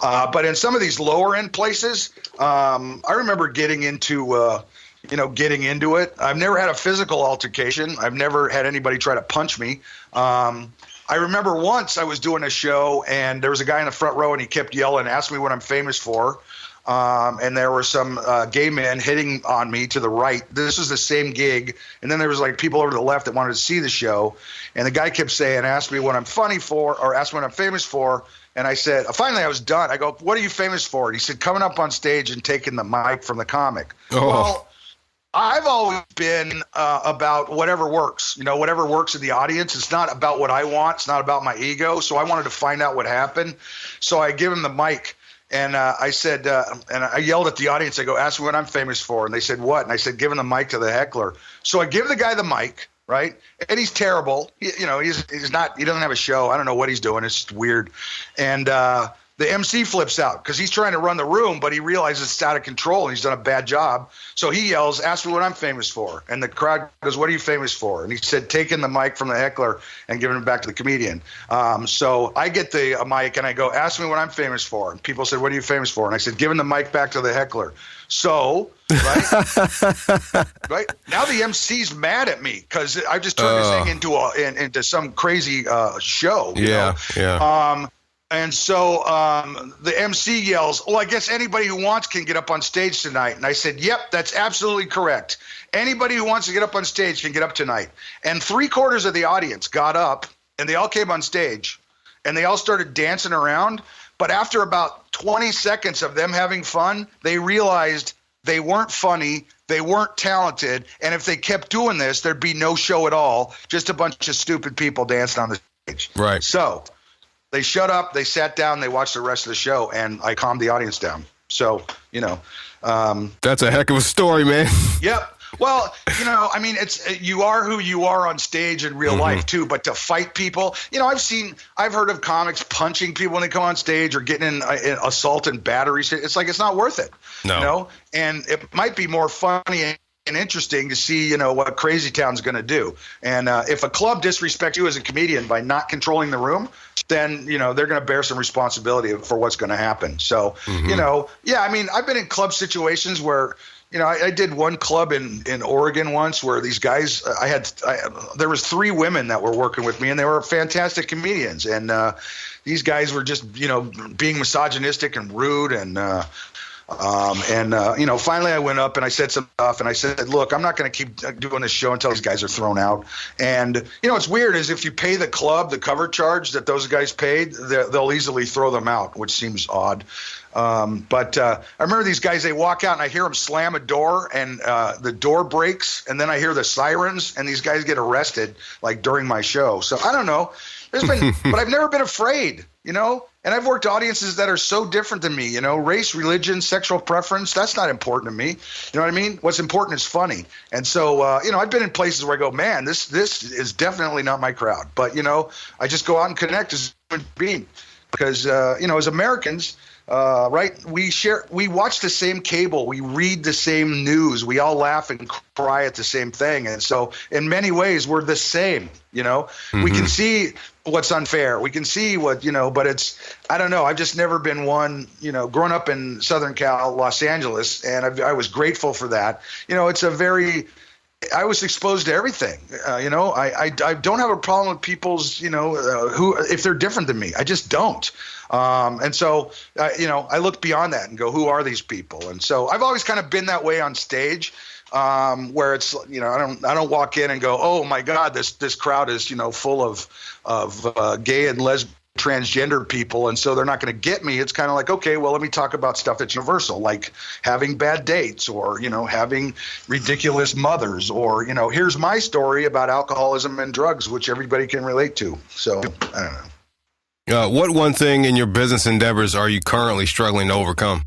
But in some of these lower-end places, I remember getting into it. I've never had a physical altercation. I've never had anybody try to punch me. I remember once I was doing a show and there was a guy in the front row and he kept yelling, asked me what I'm famous for. And there were some gay men hitting on me to the right. This was the same gig. And then there was people over to the left that wanted to see the show. And the guy kept saying, ask me what I'm funny for or ask me what I'm famous for. And I said, finally I was done. I go, what are you famous for? And he said, coming up on stage and taking the mic from the comic. Oh. Well, I've always been about whatever works, whatever works in the audience. It's not about what I want. It's not about my ego. So I wanted to find out what happened. So I give him the mic And I said, and I yelled at the audience. I go, ask me what I'm famous for. And they said, what? And I said, giving the mic to the heckler. So I give the guy the mic, right? And he's terrible. He's not. He doesn't have a show. I don't know what he's doing. It's just weird. And the MC flips out because he's trying to run the room, but he realizes it's out of control and he's done a bad job. So he yells, ask me what I'm famous for. And the crowd goes, what are you famous for? And he said, taking the mic from the heckler and giving it back to the comedian. So I get the mic and I go, ask me what I'm famous for. And people said, what are you famous for? And I said, giving the mic back to the heckler. So, right now the MC's mad at me because I just turned this thing into some crazy show. You know? And so the MC yells, well, I guess anybody who wants can get up on stage tonight. And I said, yep, that's absolutely correct. Anybody who wants to get up on stage can get up tonight. And 3/4 of the audience got up and they all came on stage and they all started dancing around. But after about 20 seconds of them having fun, they realized they weren't funny, they weren't talented. And if they kept doing this, there'd be no show at all. Just a bunch of stupid people dancing on the stage. Right. So they shut up, they sat down, they watched the rest of the show, and I calmed the audience down. So, that's a heck of a story, man. Yep. Well, I mean, you are who you are on stage in real life too, but to fight people, I've heard of comics punching people when they come on stage or getting in assault and battery. It's like, it's not worth it, and it might be more funny and interesting to see, what Crazy Town's going to do. And if a club disrespects you as a comedian by not controlling the room, then, they're going to bear some responsibility for what's going to happen. So, I mean, I've been in club situations where, I did one club in Oregon once where these guys, there was 3 women that were working with me and they were fantastic comedians. And these guys were just, being misogynistic and rude and finally I went up and I said some stuff and I said, look, I'm not going to keep doing this show until these guys are thrown out. And, what's weird is if you pay the club the cover charge that those guys paid, they'll easily throw them out, which seems odd. But I remember these guys, they walk out and I hear them slam a door and the door breaks and then I hear the sirens and these guys get arrested like during my show. So I don't know. But I've never been afraid, and I've worked audiences that are so different than me, race, religion, sexual preference. That's not important to me. You know what I mean? What's important is funny. And so, I've been in places where I go, man, this is definitely not my crowd. But, I just go out and connect as a human being because, as Americans, right, we watch the same cable, we read the same news, we all laugh and cry at the same thing. And so in many ways, we're the same, we can see what's unfair. We can see what, but I don't know. I've just never been one, growing up in Southern Cal, Los Angeles, and I was grateful for that. I was exposed to everything. I don't have a problem with people's, who, if they're different than me, I just don't. And so, I look beyond that and go, who are these people? And so I've always kind of been that way on stage, where it's, I don't walk in and go, oh my God, this crowd is, full of gay and lesbian, transgender people, and so they're not going to get me. It's kind of like, okay, well, let me talk about stuff that's universal, like having bad dates or, having ridiculous mothers or, here's my story about alcoholism and drugs, which everybody can relate to. So, I don't know. What one thing in your business endeavors are you currently struggling to overcome?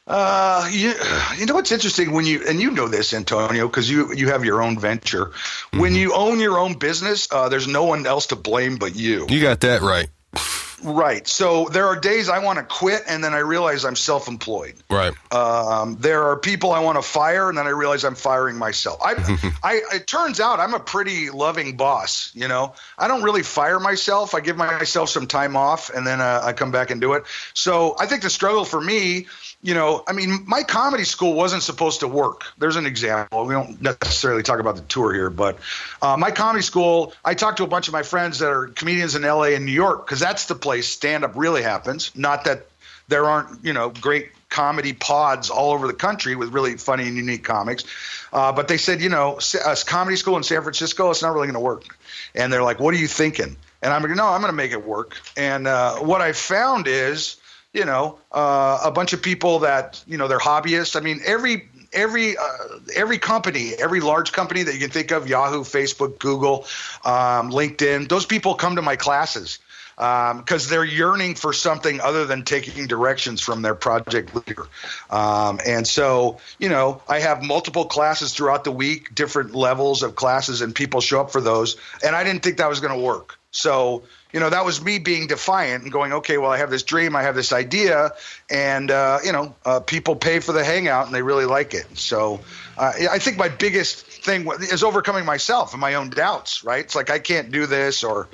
What's interesting when you know this, Antonio, because you have your own venture. When you own your own business, there's no one else to blame but you. You got that right. Right. So there are days I want to quit, and then I realize I'm self-employed. Right. There are people I want to fire, and then I realize I'm firing myself. It turns out I'm a pretty loving boss. I don't really fire myself. I give myself some time off, and then I come back and do it. So I think the struggle for me, my comedy school wasn't supposed to work. There's an example. We don't necessarily talk about the tour here, but my comedy school, I talked to a bunch of my friends that are comedians in LA and New York, because that's the place stand-up really happens. Not that there aren't, great comedy pods all over the country with really funny and unique comics. But they said, a comedy school in San Francisco, it's not really going to work. And they're like, what are you thinking? And I'm like, no, I'm going to make it work. And what I found is, a bunch of people that, they're hobbyists. I mean, every company, every large company that you can think of, Yahoo, Facebook, Google, LinkedIn, those people come to my classes. because they're yearning for something other than taking directions from their project leader. And so, I have multiple classes throughout the week, different levels of classes, and people show up for those. And I didn't think that was going to work. So, that was me being defiant and going, okay, well, I have this dream, I have this idea, and, people pay for the hangout and they really like it. So I think my biggest thing is overcoming myself and my own doubts, right? It's like, I can't do this, or,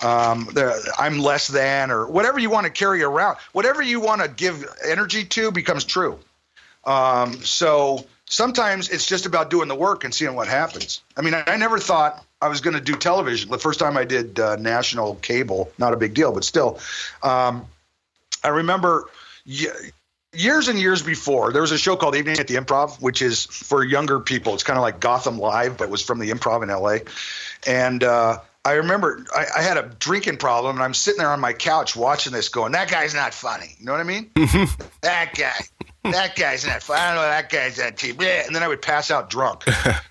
I'm less than, or whatever you want to carry around, whatever you want to give energy to becomes true. So sometimes it's just about doing the work and seeing what happens. I mean, I never thought I was going to do television. The first time I did national cable, not a big deal, but still, I remember years and years before, there was a show called Evening at the Improv, which is for younger people. It's kind of like Gotham Live, but was from the Improv in LA. And I remember I had a drinking problem, and I'm sitting there on my couch watching this going, that guy's not funny. You know what I mean? That guy's not funny. I don't know, that guy's on TV. And then I would pass out drunk,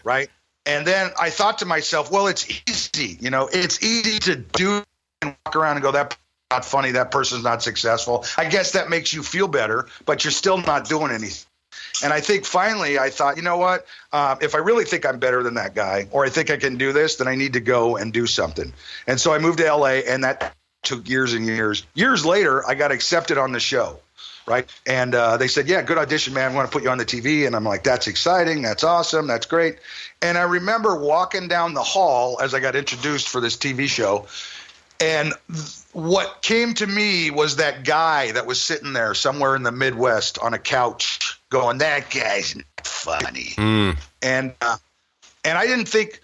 right? And then I thought to myself, well, it's easy. It's easy to do and walk around and go, that's not funny. That person's not successful. I guess that makes you feel better, but you're still not doing anything. And I think finally I thought, you know what? If I really think I'm better than that guy, or I think I can do this, then I need to go and do something. And so I moved to LA, and that took years and years. Years later, I got accepted on the show. Right. And they said, yeah, good audition, man. We want to put you on the TV. And I'm like, that's exciting. That's awesome. That's great. And I remember walking down the hall as I got introduced for this TV show. And what came to me was that guy that was sitting there somewhere in the Midwest on a couch going, that guy's not funny. And I didn't think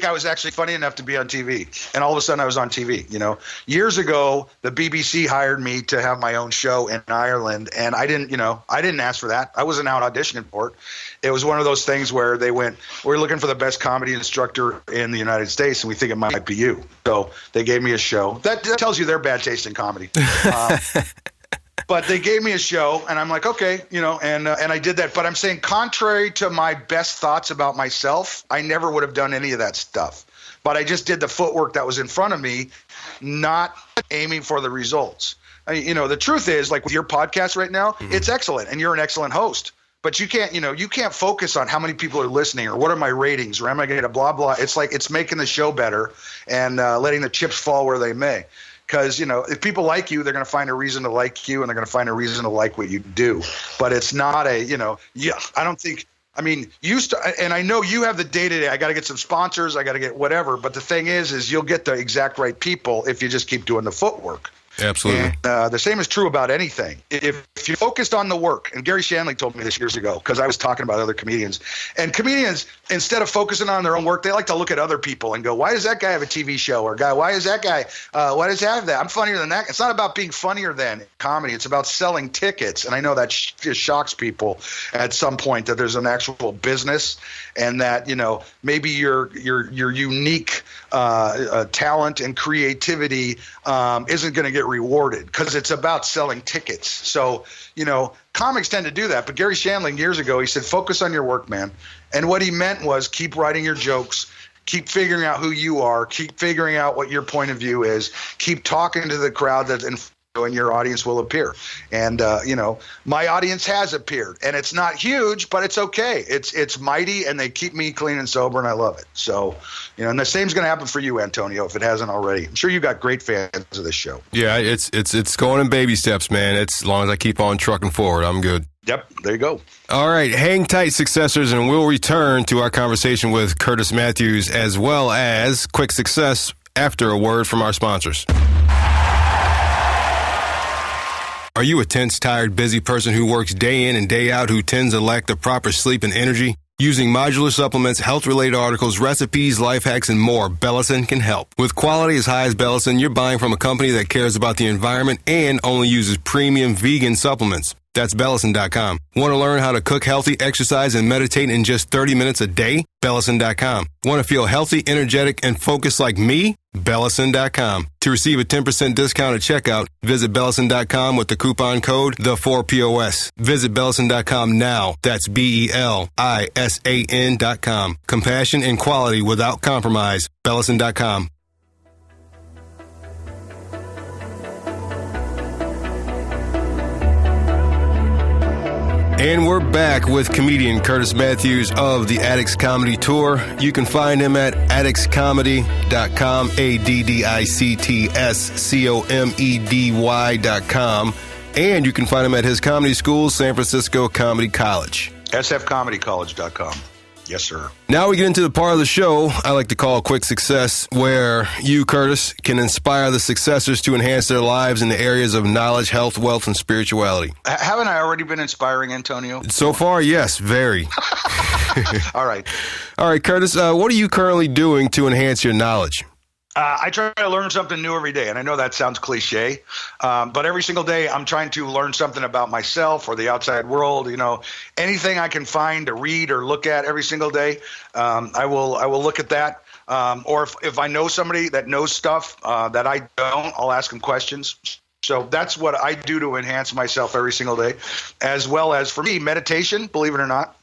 I was actually funny enough to be on TV. And all of a sudden I was on TV. Years ago, the BBC hired me to have my own show in Ireland. And I didn't ask for that. I wasn't out auditioning for it. It was one of those things where they went, we're looking for the best comedy instructor in the United States, and we think it might be you. So they gave me a show. That tells you their bad taste in comedy. But they gave me a show, and I'm like, okay, and I did that. But I'm saying, contrary to my best thoughts about myself, I never would have done any of that stuff. But I just did the footwork that was in front of me, not aiming for the results. The truth is, like with your podcast right now, it's excellent, and you're an excellent host. But you can't focus on how many people are listening, or what are my ratings, or am I going to get a blah, blah. It's like, it's making the show better and letting the chips fall where they may. Because, if people like you, they're going to find a reason to like you, and they're going to find a reason to like what you do. But it's not I don't think, and I know you have the day-to-day. I got to get some sponsors. I got to get whatever. But the thing is you'll get the exact right people if you just keep doing the footwork. Absolutely. And the same is true about anything. If you're focused on the work, and Gary Shandling told me this years ago, because I was talking about other comedians, and comedians, instead of focusing on their own work, they like to look at other people and go, why does that guy have a TV show? Or why does that guy, why does he have that? I'm funnier than that. It's not about being funnier than comedy. It's about selling tickets. And I know that just shocks people at some point, that there's an actual business, and that, maybe your unique talent and creativity isn't going to get rewarded, because it's about selling tickets. So, comics tend to do that. But Gary Shandling years ago, he said, focus on your work, man. And what he meant was, keep writing your jokes, keep figuring out who you are, keep figuring out what your point of view is, keep talking to the crowd and your audience will appear. And, my audience has appeared, and it's not huge, but it's okay. It's mighty, and they keep me clean and sober, and I love it. So, and the same's going to happen for you, Antonio, if it hasn't already. I'm sure you got great fans of this show. Yeah, it's going in baby steps, man. It's as long as I keep on trucking forward, I'm good. Yep, there you go. All right, hang tight, successors, and we'll return to our conversation with Kurtis Matthews, as well as quick success after a word from our sponsors. Are you a tense, tired, busy person who works day in and day out, who tends to lack the proper sleep and energy? Using modular supplements, health-related articles, recipes, life hacks, and more, Bellison can help. With quality as high as Bellison, you're buying from a company that cares about the environment and only uses premium vegan supplements. That's Bellison.com. Want to learn how to cook healthy, exercise, and meditate in just 30 minutes a day? Bellison.com. Want to feel healthy, energetic, and focused like me? Bellison.com. To receive a 10% discount at checkout, visit Bellison.com with the coupon code THE4POS. Visit Bellison.com now. That's BELISAN.com. Compassion and quality without compromise. Bellison.com. And we're back with comedian Kurtis Matthews of the Addicts Comedy Tour. You can find him at addictscomedy.com, ADDICTSCOMEDY.com. And you can find him at his comedy school, San Francisco Comedy College. sfcomedycollege.com. Yes, sir. Now we get into the part of the show I like to call Quick Success, where you, Kurtis, can inspire the successors to enhance their lives in the areas of knowledge, health, wealth, and spirituality. Haven't I already been inspiring, Antonio? So far, yes, very. All right. All right, Kurtis, what are you currently doing to enhance your knowledge? I try to learn something new every day, and I know that sounds cliche, but every single day I'm trying to learn something about myself or the outside world. You know, anything I can find to read or look at every single day, I will look at that. Or if I know somebody that knows stuff that I don't, I'll ask them questions. So that's what I do to enhance myself every single day, as well as for me, meditation. Believe it or not,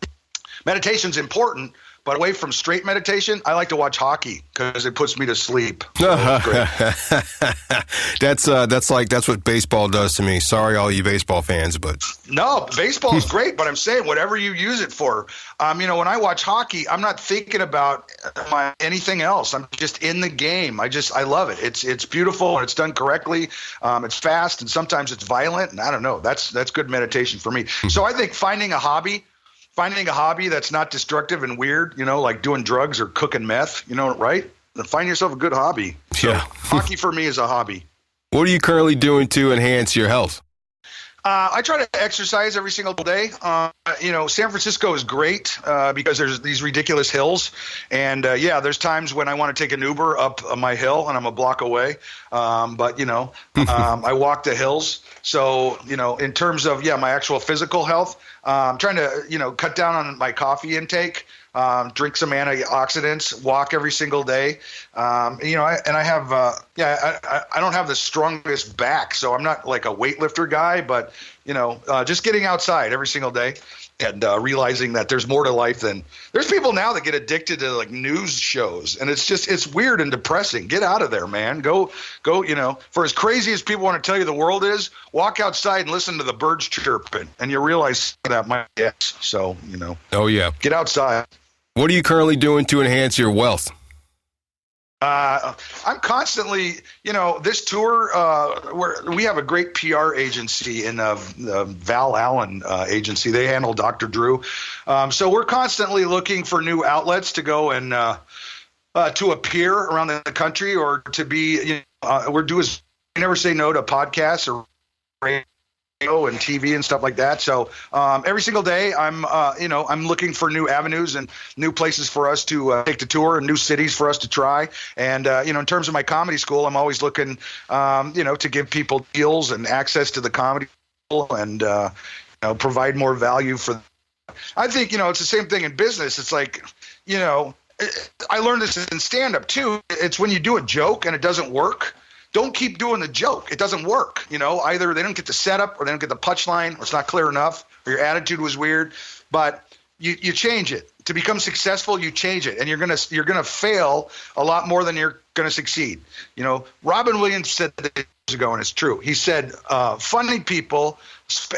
meditation's important. But away from straight meditation, I like to watch hockey because it puts me to sleep. So that's what baseball does to me. Sorry, all you baseball fans, but no, baseball is great. But I'm saying whatever you use it for. When I watch hockey, I'm not thinking about anything else. I'm just in the game. I love it. It's beautiful and it's done correctly. It's fast and sometimes it's violent. And I don't know. That's good meditation for me. So I think finding a hobby that's not destructive and weird, like doing drugs or cooking meth, right? Find yourself a good hobby. So yeah. Hockey for me is a hobby. What are you currently doing to enhance your health? I try to exercise every single day. San Francisco is great because there's these ridiculous hills. And, there's times when I want to take an Uber up my hill and I'm a block away. I walk the hills. So, in terms of, my actual physical health, I'm trying to, cut down on my coffee intake. Drink some antioxidants, walk every single day. I don't have the strongest back, so I'm not like a weightlifter guy, but, just getting outside every single day and realizing that there's more to life than there's people now that get addicted to like news shows. And it's weird and depressing. Get out of there, man. Go, for as crazy as people want to tell you the world is, walk outside and listen to the birds chirping and you realize that might be it. So, Oh, yeah. Get outside. What are you currently doing to enhance your wealth? I'm constantly, this tour, we have a great PR agency in the Val Allen agency. They handle Dr. Drew. So we're constantly looking for new outlets to go and to appear around the country or to be, we never say no to podcasts or radio and TV and stuff like that. So every single day I'm looking for new avenues and new places for us to take the tour and new cities for us to try. And, in terms of my comedy school, I'm always looking, to give people deals and access to the comedy school and, provide more value for them. I think, it's the same thing in business. It's like, I learned this in stand-up too. It's when you do a joke and it doesn't work, don't keep doing the joke. It doesn't work. Either they don't get the setup or they don't get the punchline or it's not clear enough or your attitude was weird, but you change it. To become successful, you change it, and you're gonna fail a lot more than you're gonna succeed. Robin Williams said that years ago, and it's true. He said, funny people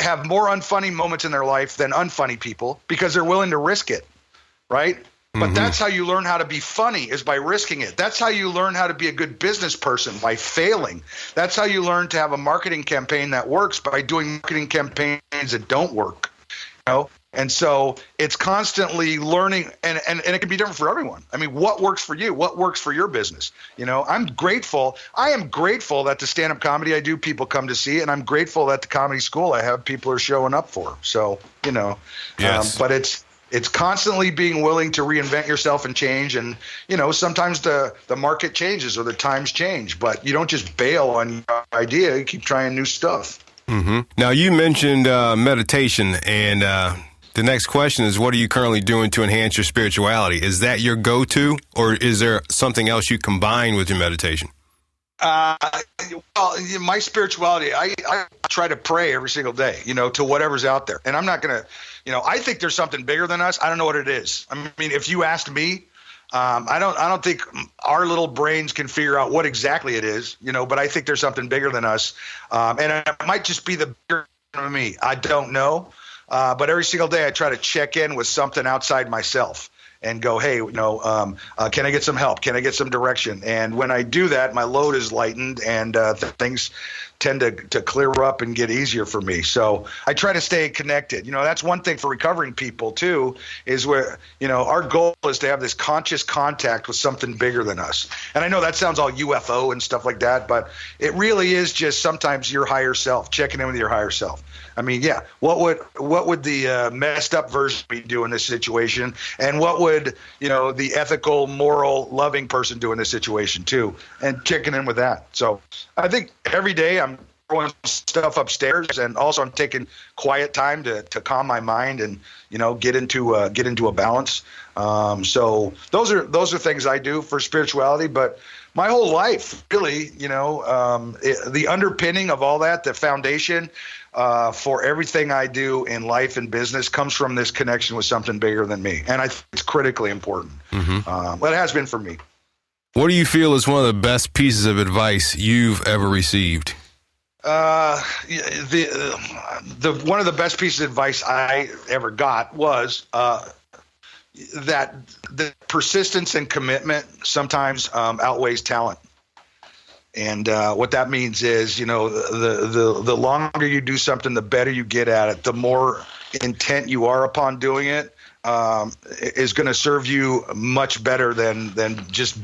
have more unfunny moments in their life than unfunny people because they're willing to risk it, right? But that's how you learn how to be funny, is by risking it. That's how you learn how to be a good business person, by failing. That's how you learn to have a marketing campaign that works, by doing marketing campaigns that don't work. And so it's constantly learning, and it can be different for everyone. I mean, what works for you? What works for your business? I am grateful that the stand-up comedy I do, people come to see, and I'm grateful that the comedy school I have, people are showing up for. So, yes. But it's constantly being willing to reinvent yourself and change. And, sometimes the market changes or the times change, but you don't just bail on your idea. You keep trying new stuff. Mm-hmm. Now, you mentioned meditation, and the next question is, what are you currently doing to enhance your spirituality? Is that your go-to, or is there something else you combine with your meditation? My spirituality, I try to pray every single day, to whatever's out there. And I'm not going to, I think there's something bigger than us. I don't know what it is. I mean, if you asked me, I don't think our little brains can figure out what exactly it is, but I think there's something bigger than us. And it might just be the bigger of me. I don't know. But every single day I try to check in with something outside myself and go, hey, can I get some help? Can I get some direction? And when I do that, my load is lightened and things tend to clear up and get easier for me. So I try to stay connected. That's one thing for recovering people too, is where, our goal is to have this conscious contact with something bigger than us. And I know that sounds all UFO and stuff like that, but it really is just sometimes your higher self, checking in with your higher self. I mean, yeah, what would the messed up version be do in this situation? And what would, the ethical, moral, loving person do in this situation too? And checking in with that. So I think every day I'm throwing stuff upstairs, and also I'm taking quiet time to calm my mind and, get into a balance. So those are things I do for spirituality, but my whole life, really, the underpinning of all that, the foundation for everything I do in life and business comes from this connection with something bigger than me. And I think it's critically important. Well, it has been for me. What do you feel is one of the best pieces of advice you've ever received? One of the best pieces of advice I ever got was that the persistence and commitment sometimes outweighs talent. And what that means is, the longer you do something, the better you get at it. The more intent you are upon doing it is going to serve you much better than just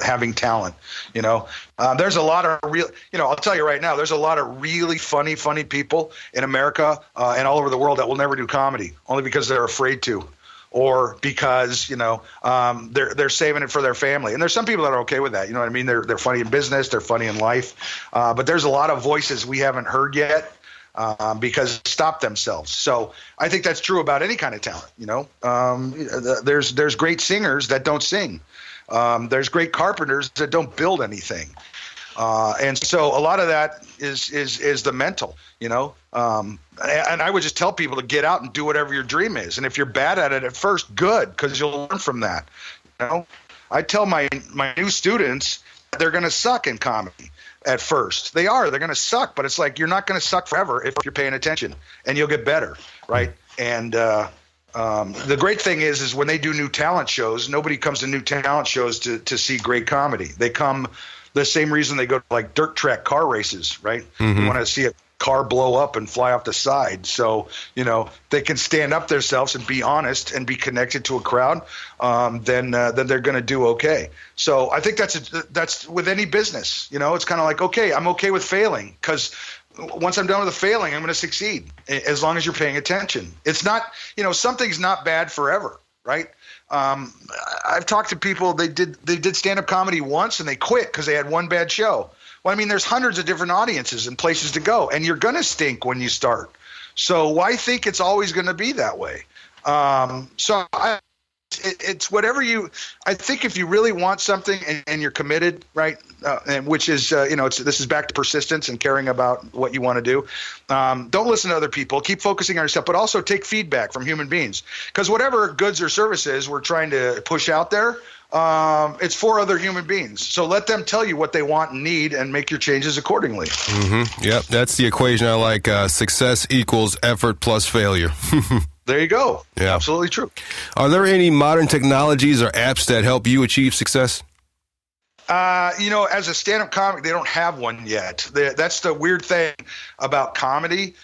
having talent. There's a lot of real, I'll tell you right now, there's a lot of really funny people in America and all over the world that will never do comedy, only because they're afraid to. Or because, they're saving it for their family. And there's some people that are okay with that. You know what I mean? They're funny in business. They're funny in life. But there's a lot of voices we haven't heard yet because stop themselves. So I think that's true about any kind of talent. There's great singers that don't sing. There's great carpenters that don't build anything. And so a lot of that is the mental, and I would just tell people to get out and do whatever your dream is. And if you're bad at it at first, good, because you'll learn from that. I tell my new students they're going to suck in comedy at first. They're going to suck, but it's like you're not going to suck forever if you're paying attention, and you'll get better, right? And the great thing is when they do new talent shows, nobody comes to new talent shows to see great comedy. They come the same reason they go to like dirt track car races, right? You want to see a car blow up and fly off the side. So, they can stand up themselves and be honest and be connected to a crowd, then they're going to do okay. So I think that's with any business, it's kind of like, okay, I'm okay with failing because once I'm done with the failing, I'm going to succeed as long as you're paying attention. It's not, something's not bad forever, right? I've talked to people, they did stand-up comedy once and they quit because they had one bad show. Well, I mean, there's hundreds of different audiences and places to go, and you're going to stink when you start. So why think it's always going to be that way? It's whatever I think if you really want something and you're committed, right, and which is, this is back to persistence and caring about what you want to do. Don't listen to other people. Keep focusing on yourself, but also take feedback from human beings. Because whatever goods or services we're trying to push out there, it's for other human beings. So let them tell you what they want and need and make your changes accordingly. Yep, that's the equation I like. Success equals effort plus failure. There you go. Yeah. Absolutely true. Are there any modern technologies or apps that help you achieve success? As a stand-up comic, they don't have one yet. That's the weird thing about comedy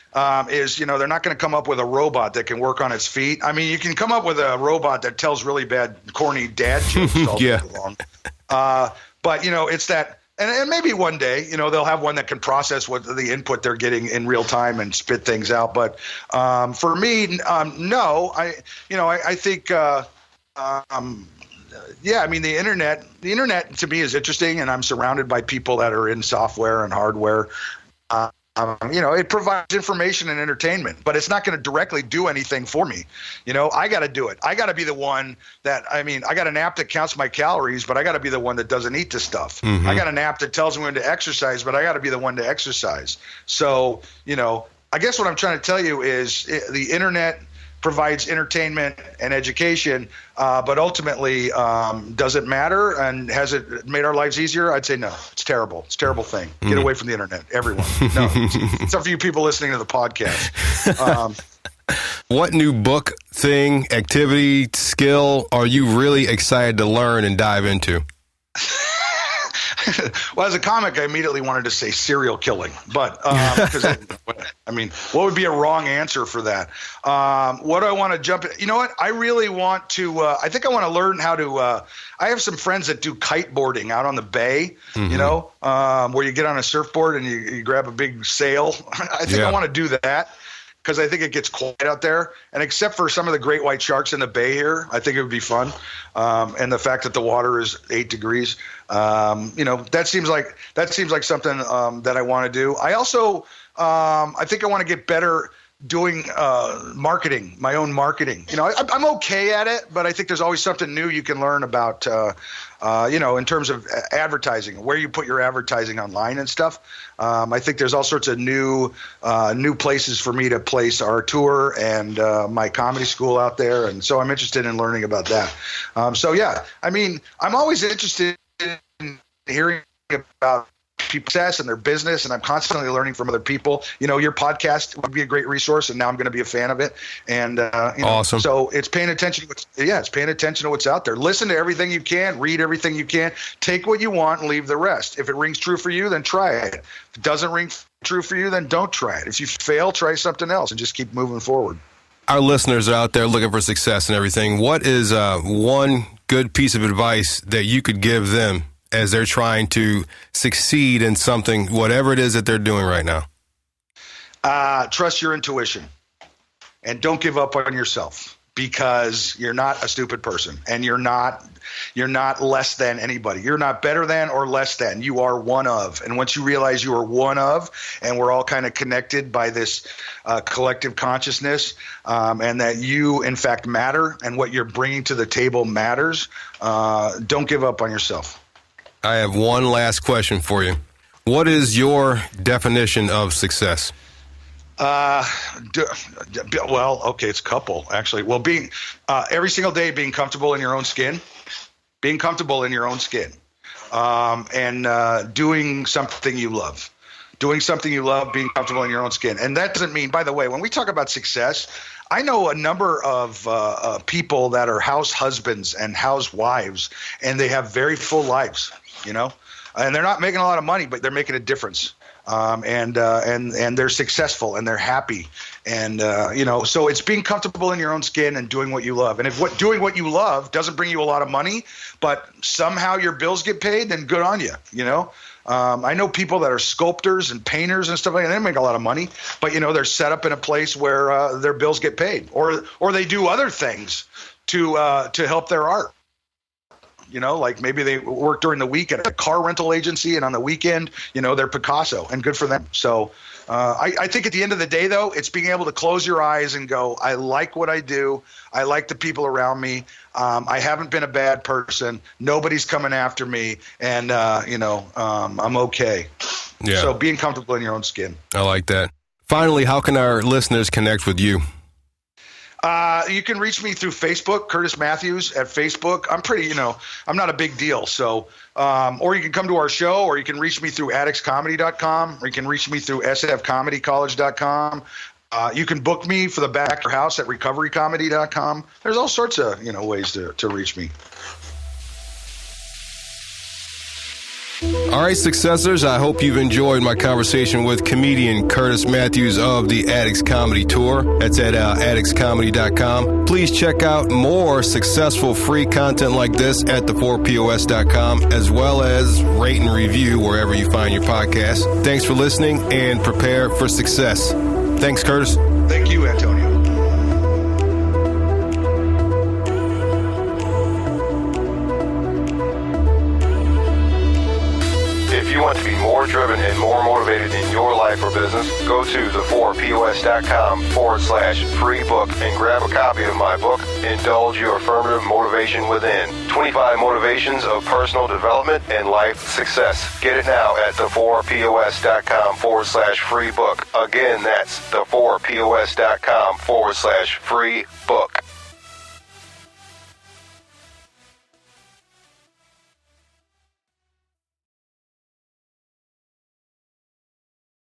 is, they're not going to come up with a robot that can work on its feet. I mean, you can come up with a robot that tells really bad, corny dad jokes all day long. But, it's that. And maybe one day, they'll have one that can process what the input they're getting in real time and spit things out. But for me, no. I think, I mean, the internet to me is interesting, and I'm surrounded by people that are in software and hardware. It provides information and entertainment, but it's not going to directly do anything for me. I got to do it. I got to be the one I got an app that counts my calories, but I got to be the one that doesn't eat the stuff. I got an app that tells me when to exercise, but I got to be the one to exercise. So, I guess what I'm trying to tell you is the internet provides entertainment and education, but ultimately, does it matter and has it made our lives easier? I'd say no. It's terrible. It's a terrible thing. Get away from the internet, everyone. No, except for you people listening to the podcast. What new book, thing, activity, skill are you really excited to learn and dive into? Well, as a comic, I immediately wanted to say serial killing, but because I mean, what would be a wrong answer for that? What do I want to jump in? You know what? I really want to. I think I want to learn how to. I have some friends that do kiteboarding out on the bay. Mm-hmm. You know, where you get on a surfboard and you grab a big sail. I think I want to do that, because I think it gets quiet out there. And except for some of the great white sharks in the bay here, I think it would be fun. And the fact that the water is 8 degrees, you know, that seems like something that I want to do. I also, I think I want to get better doing marketing, my own marketing. You know, I'm okay at it, but I think there's always something new you can learn about, you know, in terms of advertising, where you put your advertising online and stuff. I think there's all sorts of new places for me to place our tour and my comedy school out there. And so I'm interested in learning about that. So, yeah, I mean, I'm always interested in hearing about people's success and their business, and I'm constantly learning from other people. You know, your podcast would be a great resource, and now I'm going to be a fan of it. And you know, awesome. So it's paying attention. It's paying attention to what's out there. Listen to everything you can, read everything you can, take what you want and leave the rest. If it rings true for you, then try it. If it doesn't ring true for you, then don't try it. If you fail, try something else and just keep moving forward. Our listeners are out there looking for success and everything. What is one good piece of advice that you could give them as they're trying to succeed in something, whatever it is that they're doing right now? Trust your intuition and don't give up on yourself, because you're not a stupid person, and you're not less than anybody. You're not better than or less than. You are one of. And once you realize you are one of, and we're all kind of connected by this collective consciousness, and that you, in fact, matter, and what you're bringing to the table matters, don't give up on yourself. I have one last question for you. What is your definition of success? Well, okay, it's a couple, actually. Well, being every single day being comfortable in your own skin, and doing something you love. Being comfortable in your own skin. And that doesn't mean, by the way, when we talk about success, I know a number of people that are house husbands and housewives, and they have very full lives, you know, and they're not making a lot of money, but they're making a difference. And they're successful and they're happy. And, you know, so it's being comfortable in your own skin and doing what you love. And if doing what you love doesn't bring you a lot of money, but somehow your bills get paid, then good on you, you know. I know people that are sculptors and painters and stuff like that. They make a lot of money, but, you know, they're set up in a place where their bills get paid, or they do other things to help their art. You know, like maybe they work during the week at a car rental agency, and on the weekend, you know, they're Picasso, and good for them. So I think at the end of the day, though, it's being able to close your eyes and go, I like what I do. I like the people around me. I haven't been a bad person. Nobody's coming after me. And, you know, I'm okay. Yeah. So being comfortable in your own skin. I like that. Finally, how can our listeners connect with you? You can reach me through Facebook, Kurtis Matthews at Facebook. I'm pretty, you know, I'm not a big deal. So, or you can come to our show, or you can reach me through addictscomedy.com, or you can reach me through sfcomedycollege.com. You can book me for the back of your house at recoverycomedy.com. There's all sorts of, you know, ways to reach me. All right, successors, I hope you've enjoyed my conversation with comedian Kurtis Matthews of the Addicts Comedy Tour. That's at addictscomedy.com. Please check out more successful free content like this at the4pos.com, as well as rate and review wherever you find your podcast. Thanks for listening, and prepare for success. Thanks, Kurtis. Thank you, Antonio. If you want to be more driven and more motivated in your life or business, go to the4pos.com/free book and grab a copy of my book, Indulge Your Affirmative Motivation Within. 25 motivations of personal development and life success. Get it now at the4pos.com/free book. Again, that's the4pos.com/free book.